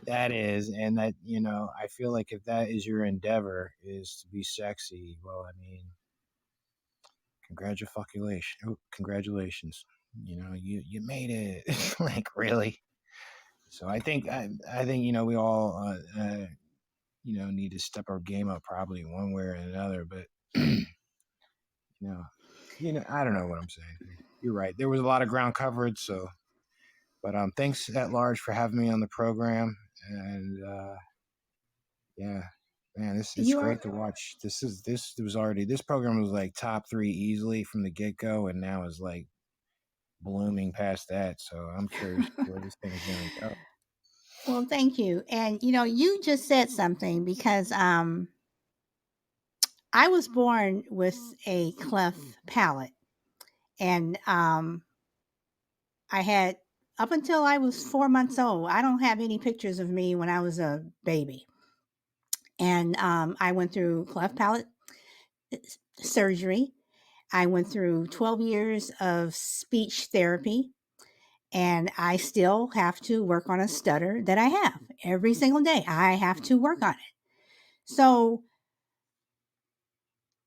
that is. And that, I feel like if that is your endeavor, is to be sexy, well, I mean, congratulations. You made it. Like, really? So I think, we all, need to step our game up probably one way or another, but know, I don't know what I'm saying. You're right. There was a lot of ground covered, so. But thanks at large for having me on the program, and yeah, man, it's You are great to watch. This program was like top 3 easily from the get go, and now is like blooming past that. So I'm curious where this thing is going to go. well, thank you. And you just said something, because I was born with a cleft palate, and I had, up until I was 4 months old. I don't have any pictures of me when I was a baby. And I went through cleft palate surgery. I went through 12 years of speech therapy, and I still have to work on a stutter that I have every single day. I have to work on it. So,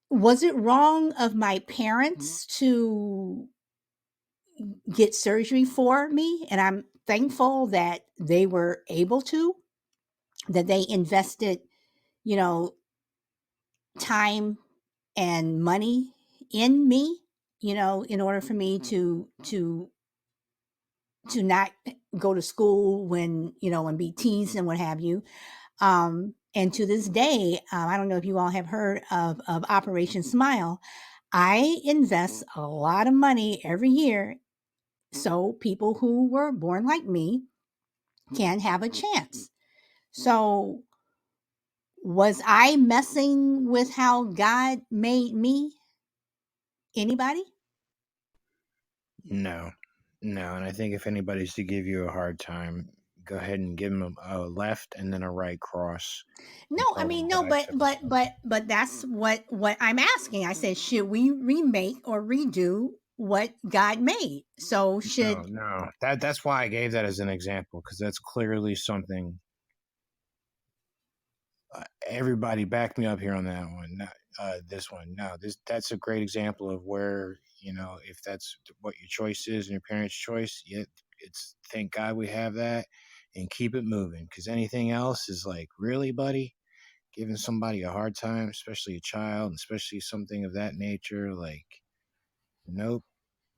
was it wrong of my parents to get surgery for me? And I'm thankful that they were able to, that they invested, you know, time and money in me, in order for me to not go to school when, and be teased and what have you. And to this day, I don't know if you all have heard of Operation Smile. I invest a lot of money every year so people who were born like me can have a chance. So, was I messing with how God made me? Anybody? No, no. And I think if anybody's to give you a hard time, go ahead and give them a left and then a right cross No, and I tell them mean, no, God but said but so. but but that's what I'm asking. I said, should we remake or redo what God made? So No, should no. That's why I gave that as an example, because that's clearly something. Everybody back me up here on that one. Not this one. No, that's a great example of where, if that's what your choice is and your parents' choice, yeah, it's thank God we have that, and keep it moving. Because anything else is like, really, buddy, giving somebody a hard time, especially a child, and especially something of that nature, like, nope.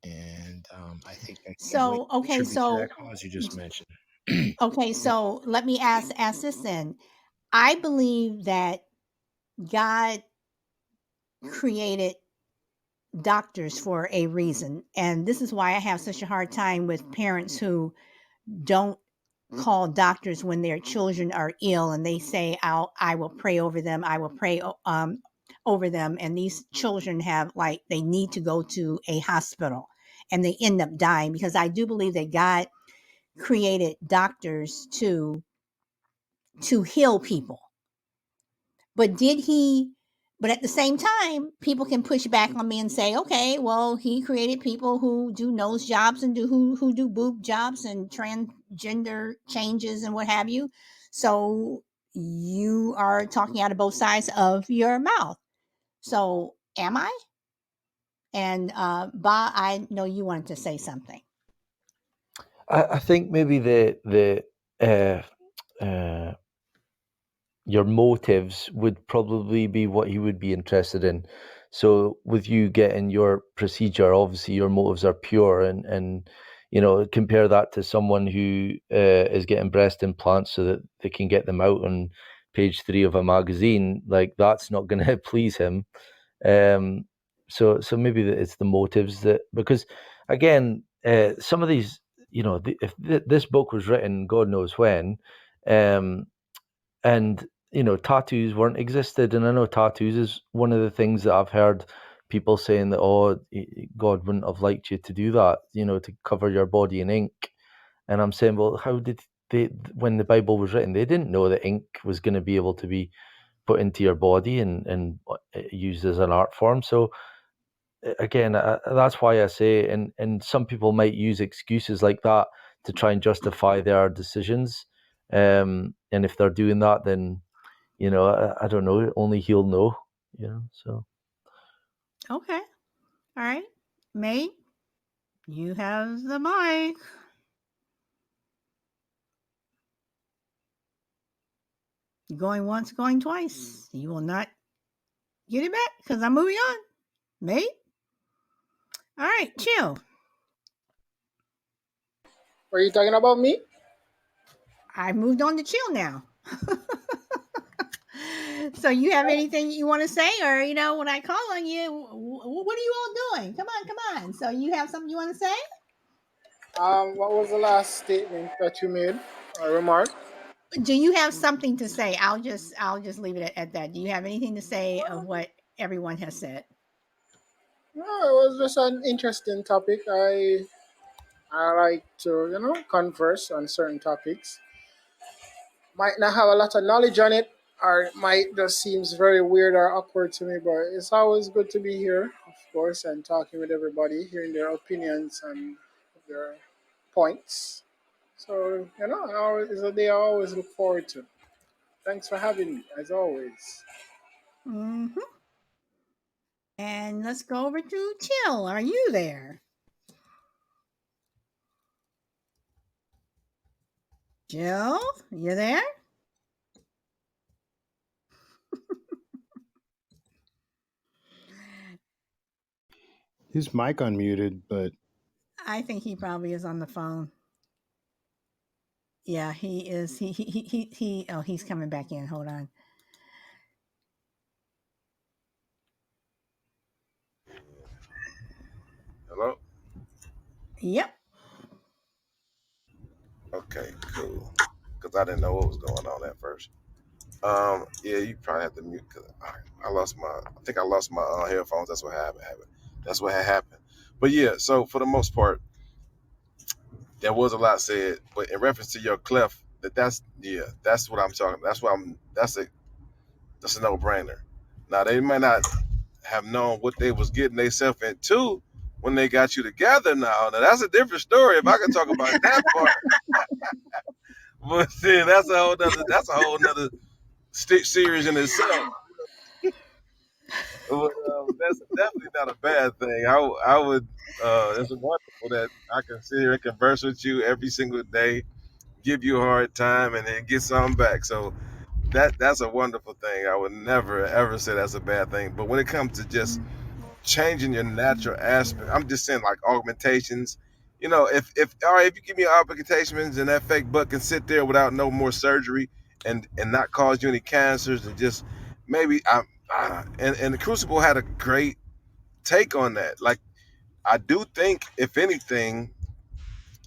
And I think that so okay, contributes to that so cause you just mentioned. okay, so let me ask this then. I believe that God created doctors for a reason, and this is why I have such a hard time with parents who don't call doctors when their children are ill, and they say, I will pray over them, I will pray over them, and these children have, like, they need to go to a hospital and they end up dying, because I do believe that God created doctors to heal people. But did he? But at the same time, people can push back on me and say, okay, well, he created people who do nose jobs and who do boob jobs and transgender changes and what have you. So you are talking out of both sides of your mouth. So am I? And Ba, I know you wanted to say something. I think maybe the your motives would probably be what he would be interested in. So with you getting your procedure, obviously your motives are pure, and compare that to someone who is getting breast implants so that they can get them out on page 3 of a magazine. Like, that's not going to please him. So maybe it's the motives, that because again, some of these, if this book was written God knows when, and tattoos weren't existed, and I know tattoos is one of the things that I've heard people saying that, oh, God wouldn't have liked you to do that, to cover your body in ink. And I'm saying, well, how did they, when the Bible was written, they didn't know that ink was going to be able to be put into your body and used as an art form. So again, that's why I say, and some people might use excuses like that to try and justify their decisions. And if they're doing that, then I don't know. Only he'll know. So. Okay. All right. May, you have the mic. Going once, going twice. You will not get it back because I'm moving on. Mate? All right, chill. Are you talking about me? I moved on to chill now. So you have anything you want to say, or when I call on you, what are you all doing? Come on, come on. So you have something you want to say? What was the last statement that you made? A remark? Do you have something to say? I'll just leave it at that. Do you have anything to say of what everyone has said? No, it was just an interesting topic. I like to converse on certain topics. Might not have a lot of knowledge on it, or it might just seems very weird or awkward to me, but it's always good to be here, of course, and talking with everybody, hearing their opinions and their points. So, it's a day I always look forward to. Thanks for having me, as always. Hmm. And let's go over to Chill. Are you there? Jill, you there? His mic unmuted, but I think he probably is on the phone. Yeah, he is. Oh, he's coming back in. Hold on. Hello? Yep. Okay, cool. Because I didn't know what was going on at first. Yeah, you probably have to mute because I lost my. I think I lost my headphones. That's what happened. That's what had happened. But yeah, so for the most part, there was a lot said. But in reference to your clef, that's what I'm talking. That's what I'm. That's a no brainer. Now they might not have known what they was getting themselves into when they got you together. Now that's a different story. If I could talk about that part, but see, that's a whole nother series in itself. Well, that's definitely not a bad thing. I would. It's wonderful that I can sit here and converse with you every single day, give you a hard time, and then get something back. So that's a wonderful thing. I would never ever say that's a bad thing. But when it comes to just changing your natural aspect, I'm just saying like augmentations. If all right, if you give me augmentations and that fake butt can sit there without no more surgery and not cause you any cancers and just maybe and the Crucible had a great take on that. Like I do think, if anything,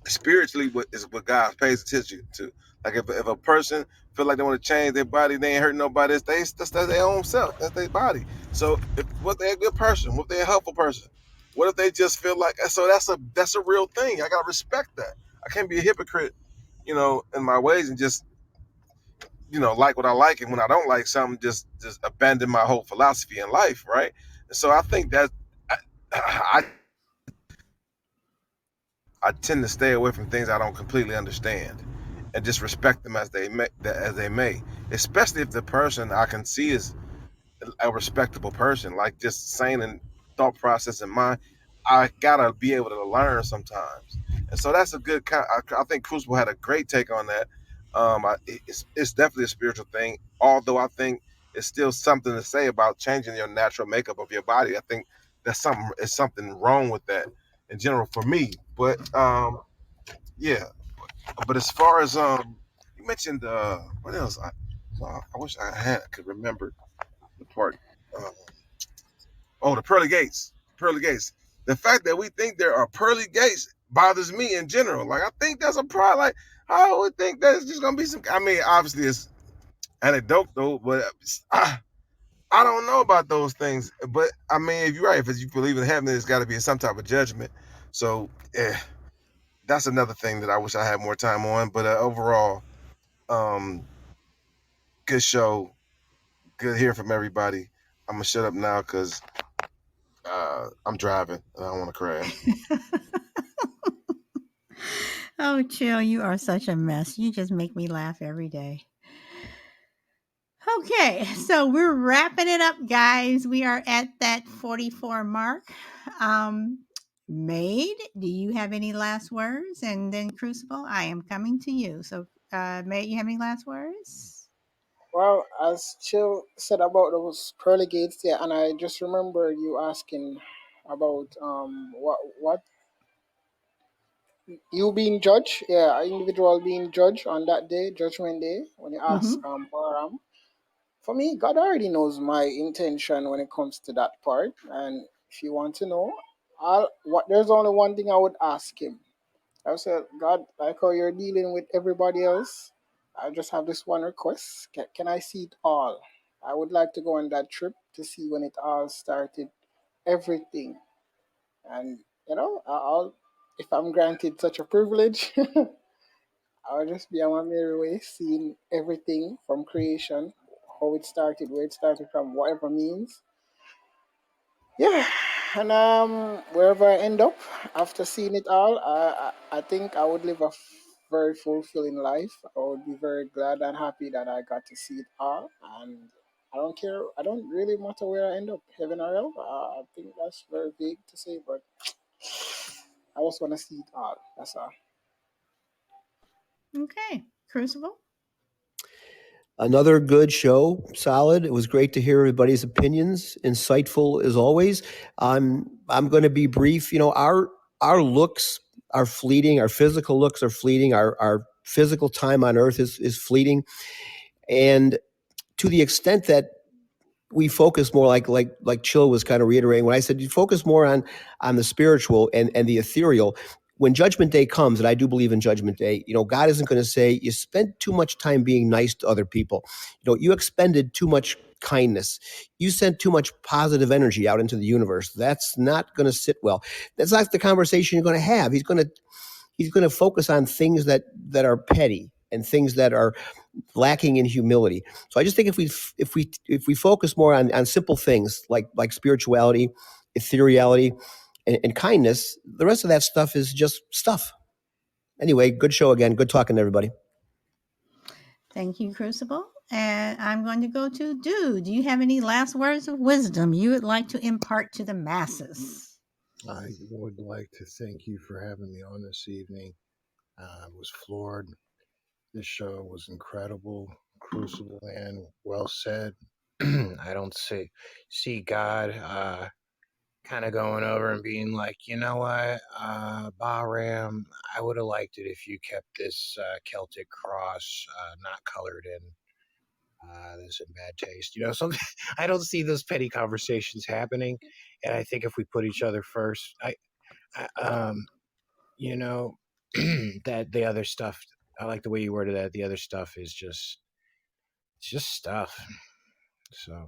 spiritually what is what God pays attention to. Like if a person feel like they want to change their body, they ain't hurting nobody. That's their own self. That's their body. So if what they're a good person, what they're a helpful person, what if they just feel like so that's a real thing. I gotta respect that. I can't be a hypocrite, in my ways and just like what I like and when I don't like something, just abandon my whole philosophy in life, right? And so I think that I, I I tend to stay away from things I don't completely understand, and just respect them as they may, especially if the person I can see is a respectable person, like just sane and thought process in mind. I gotta be able to learn sometimes, and so that's a good kind. I think Crucible had a great take on that. It's definitely a spiritual thing, although I think it's still something to say about changing your natural makeup of your body. I think something wrong with that in general for me. But yeah. But as far as you mentioned what else? I wish could remember the part. Uh, Oh, the pearly gates. Pearly gates. The fact that we think there are pearly gates bothers me in general. Like I think that's a problem. Like I would think that it's just gonna be some. I mean, obviously it's anecdotal, but I don't know about those things. But I mean, if you're right, if you believe in heaven, there's got to be some type of judgment. So that's another thing that I wish I had more time on. But overall, um, good show. Good hearing from everybody. I'm gonna shut up now because I'm driving and I don't want to crash. Oh, Chill, you are such a mess. You just make me laugh every day. Okay, so we're wrapping it up, guys. We are at that 44 mark. Um, Maid, do you have any last words? And then Crucible, I am coming to you. So, Maid, you have any last words? Well, as Chill said about those pearly gates, yeah, and I just remember you asking about what you being judged, yeah, an individual being judged on that day, Judgment Day, when you ask Mm-hmm. Balaram. For me, God already knows my intention when it comes to that part, and if you want to know, there's only one thing I would ask him. I would say, God, like how you're dealing with everybody else, I just have this one request. Can I see it all? I would like to go on that trip to see when it all started, everything. And, I'll, if I'm granted such a privilege, I'll just be on my merry way, seeing everything from creation, how it started, where it started from, whatever means. Yeah, and wherever I end up after seeing it all, I think I would live a very fulfilling life. I would be very glad and happy that I got to see it all, and I don't care. I don't really matter where I end up, heaven or hell. I think that's very big to say, but I just want to see it all. That's all. Okay, Crucible. Another good show, solid. It was great to hear everybody's opinions, insightful as always. I'm going to be brief. You know, our looks are fleeting. Our physical looks are fleeting. Our physical time on Earth is fleeting, and to the extent that we focus more, like Chill was kind of reiterating when I said you focus more on the spiritual and the ethereal. When Judgment Day comes, and I do believe in Judgment Day, you know, God isn't going to say you spent too much time being nice to other people. You know, you expended too much kindness. You sent too much positive energy out into the universe. That's not going to sit well. That's not the conversation you're going to have. He's going to focus on things that are petty and things that are lacking in humility. So I just think if we focus more on simple things like spirituality, ethereality, and kindness, the rest of that stuff is just stuff. Anyway, good show again. Good talking to everybody. Thank you, Crucible. And I'm going to go to Do. Do you have any last words of wisdom you would like to impart to the masses? I would like to thank you for having me on this evening. I was floored. This show was incredible. Crucible and well said. I don't see God kind of going over and being like, you know what, Bahram, I would have liked it if you kept this Celtic cross not colored in. This in bad taste, something. I don't see those petty conversations happening, and I think if we put each other first, you know, that the other stuff. I like the way you worded that. The other stuff is it's just stuff. So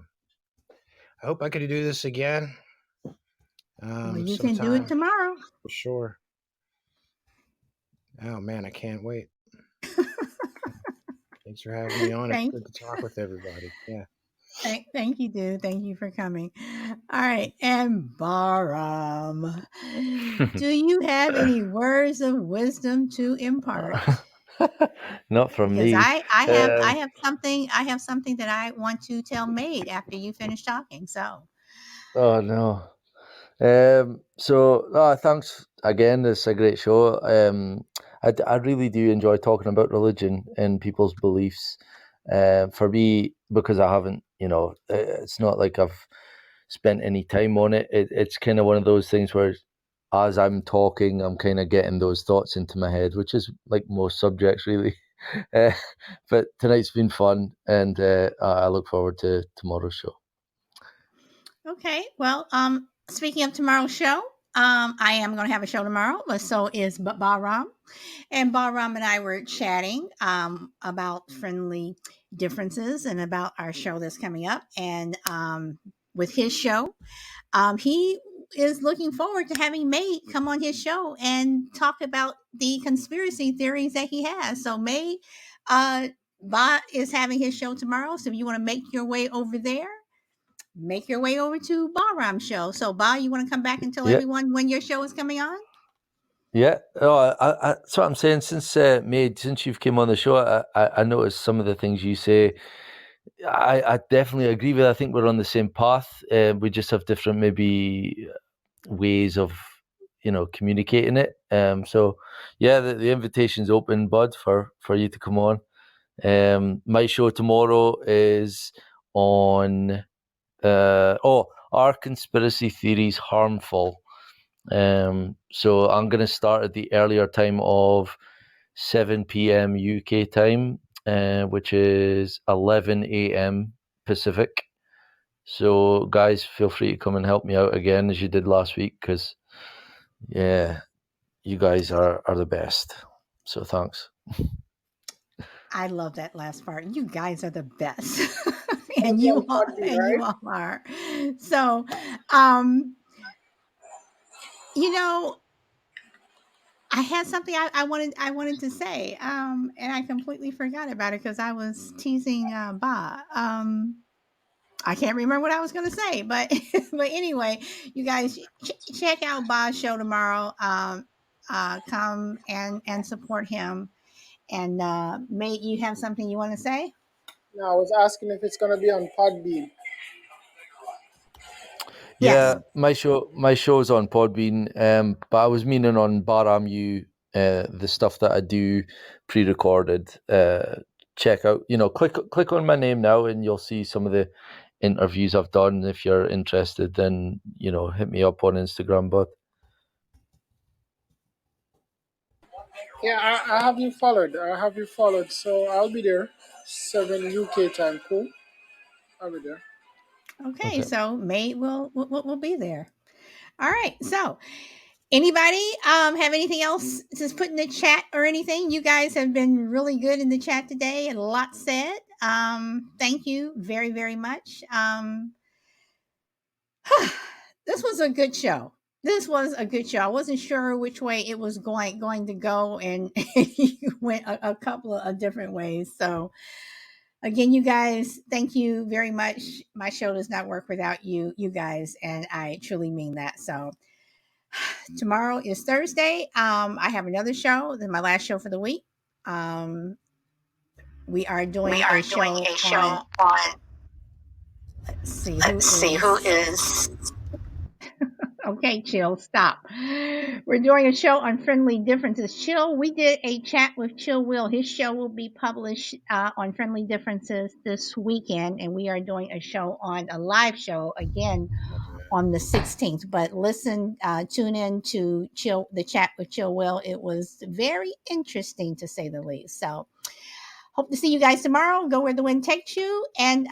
I hope I could do this again. Well, you can do it Sometime tomorrow. for sure. Oh man, I can't wait. Thanks for having me on. It's Thank good to talk with everybody. Yeah. Thank you, dude. Thank you for coming. All right. And Baram, do you have any words of wisdom to impart? Not from Because me. I have something that I want to tell Maid after you finish talking. So Oh no. Thanks again. It's a great show. I really do enjoy talking about religion and people's beliefs. For me, because I haven't, it's not like I've spent any time on it. It's kind of one of those things where, as I'm talking, I'm kind of getting those thoughts into my head, which is like most subjects, really. Uh, but tonight's been fun, and I look forward to tomorrow's show. okay. Well, speaking of tomorrow's show, I am going to have a show tomorrow, but so is Baram. And Balram and I were chatting about friendly differences and about our show that's coming up. And with his show, he is looking forward to having May come on his show and talk about the conspiracy theories that he has. So May Ba is having his show tomorrow. So if you want to make your way over there, make your way over to Balram's show. So Ba, you want to come back and tell Yeah. everyone when your show is coming on? Yeah, that's what I'm saying. Since since you've came on the show, I noticed some of the things you say. I definitely agree with. I think we're on the same path. We just have different maybe ways of communicating it. So yeah, the invitation's open, bud, for you to come on. My show tomorrow is on are conspiracy theories harmful? So I'm going to start at the earlier time of 7 p.m. UK time, which is 11 a.m. Pacific. So guys, feel free to come and help me out again as you did last week, because yeah, you guys are the best. So thanks. I love that last part. You guys are the best. and you all are. So, you know, I had something I wanted to say, and I completely forgot about it because I was teasing Ba. I can't remember what I was going to say, but but anyway, you guys check out Ba's show tomorrow. Come and support him. And Mate, you have something you want to say? No, I was asking if it's gonna be on Podbean. Yes. Yeah, my show's on Podbean, but I was meaning on Baramu, the stuff that I do pre-recorded. Check out, click on my name now, and you'll see some of the interviews I've done. If you're interested, then hit me up on Instagram. But Yeah, I have you followed. So I'll be there. 7 UK time. Cool. I'll be there. Okay, okay. so Mate will be there. All right. So anybody have anything else to put in the chat or anything? You guys have been really good in the chat today and a lot said. Thank you very, very much. This was a good show. This was a good show. I wasn't sure which way it was going to go, and you went a couple of different ways. So again, you guys, thank you very much. My show does not work without you guys, and I truly mean that. So tomorrow is Thursday. I have another show. This is my last show for the week. We are doing a show on. Let's see who is. Okay, Chill, stop. We're doing a show on friendly differences. Chill, we did a chat with Chill Will. His show will be published on friendly differences this weekend, and we are doing a show on a live show again on the 16th. But listen, tune in to the chat with Chill Will. It was very interesting to say the least. So hope to see you guys tomorrow. Go where the wind takes you, and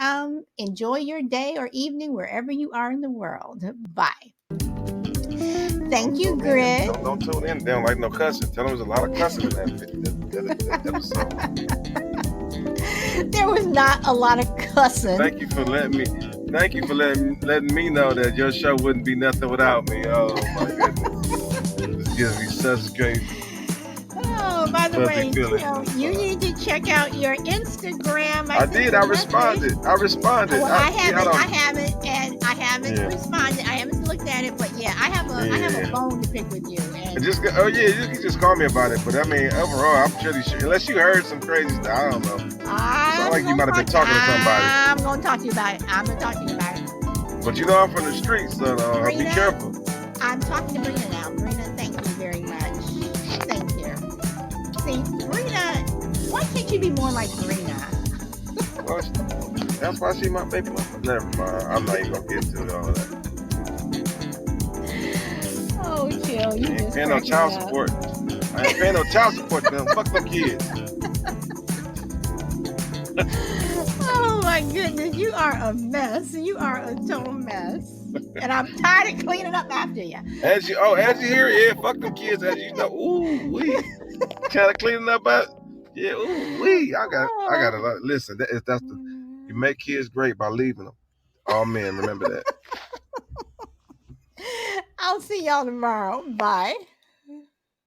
enjoy your day or evening wherever you are in the world. Bye. Thank you, Grid. Don't tune in. They don't like no cussing. Tell them there's a lot of cussing in that episode. There was not a lot of cussing. Thank you for letting me know that your show wouldn't be nothing without me. Oh my goodness. This gives me such great. Oh, by the way, you need to check out your Instagram. I did. I responded. Well, I haven't responded. I haven't looked at it, but yeah, I have a bone to pick with you. And you can just call me about it. But I mean, overall, I'm pretty sure. Unless you heard some crazy stuff, I don't know. It's not like you might have been talking to somebody. I'm going to talk to you about it. But you know, I'm from the streets, so Brina, be careful. I'm talking to Brina now. Brina, thank you very much. Thank you. See, Brina, why can't you be more like Brina? Well, that's why she my baby mama. Never mind. I'm not even gonna get into all that. Oh, Chill, you ain't paying no child support. I ain't paying no child support to them. Fuck them kids. Oh my goodness, you are a mess. You are a total mess. And I'm tired of cleaning up after you. As you hear, yeah, fuck them kids. As you know, ooh wee, kind of cleaning up yeah, ooh wee. I gotta listen. You make kids great by leaving them. Oh man, remember that. I'll see y'all tomorrow. Bye.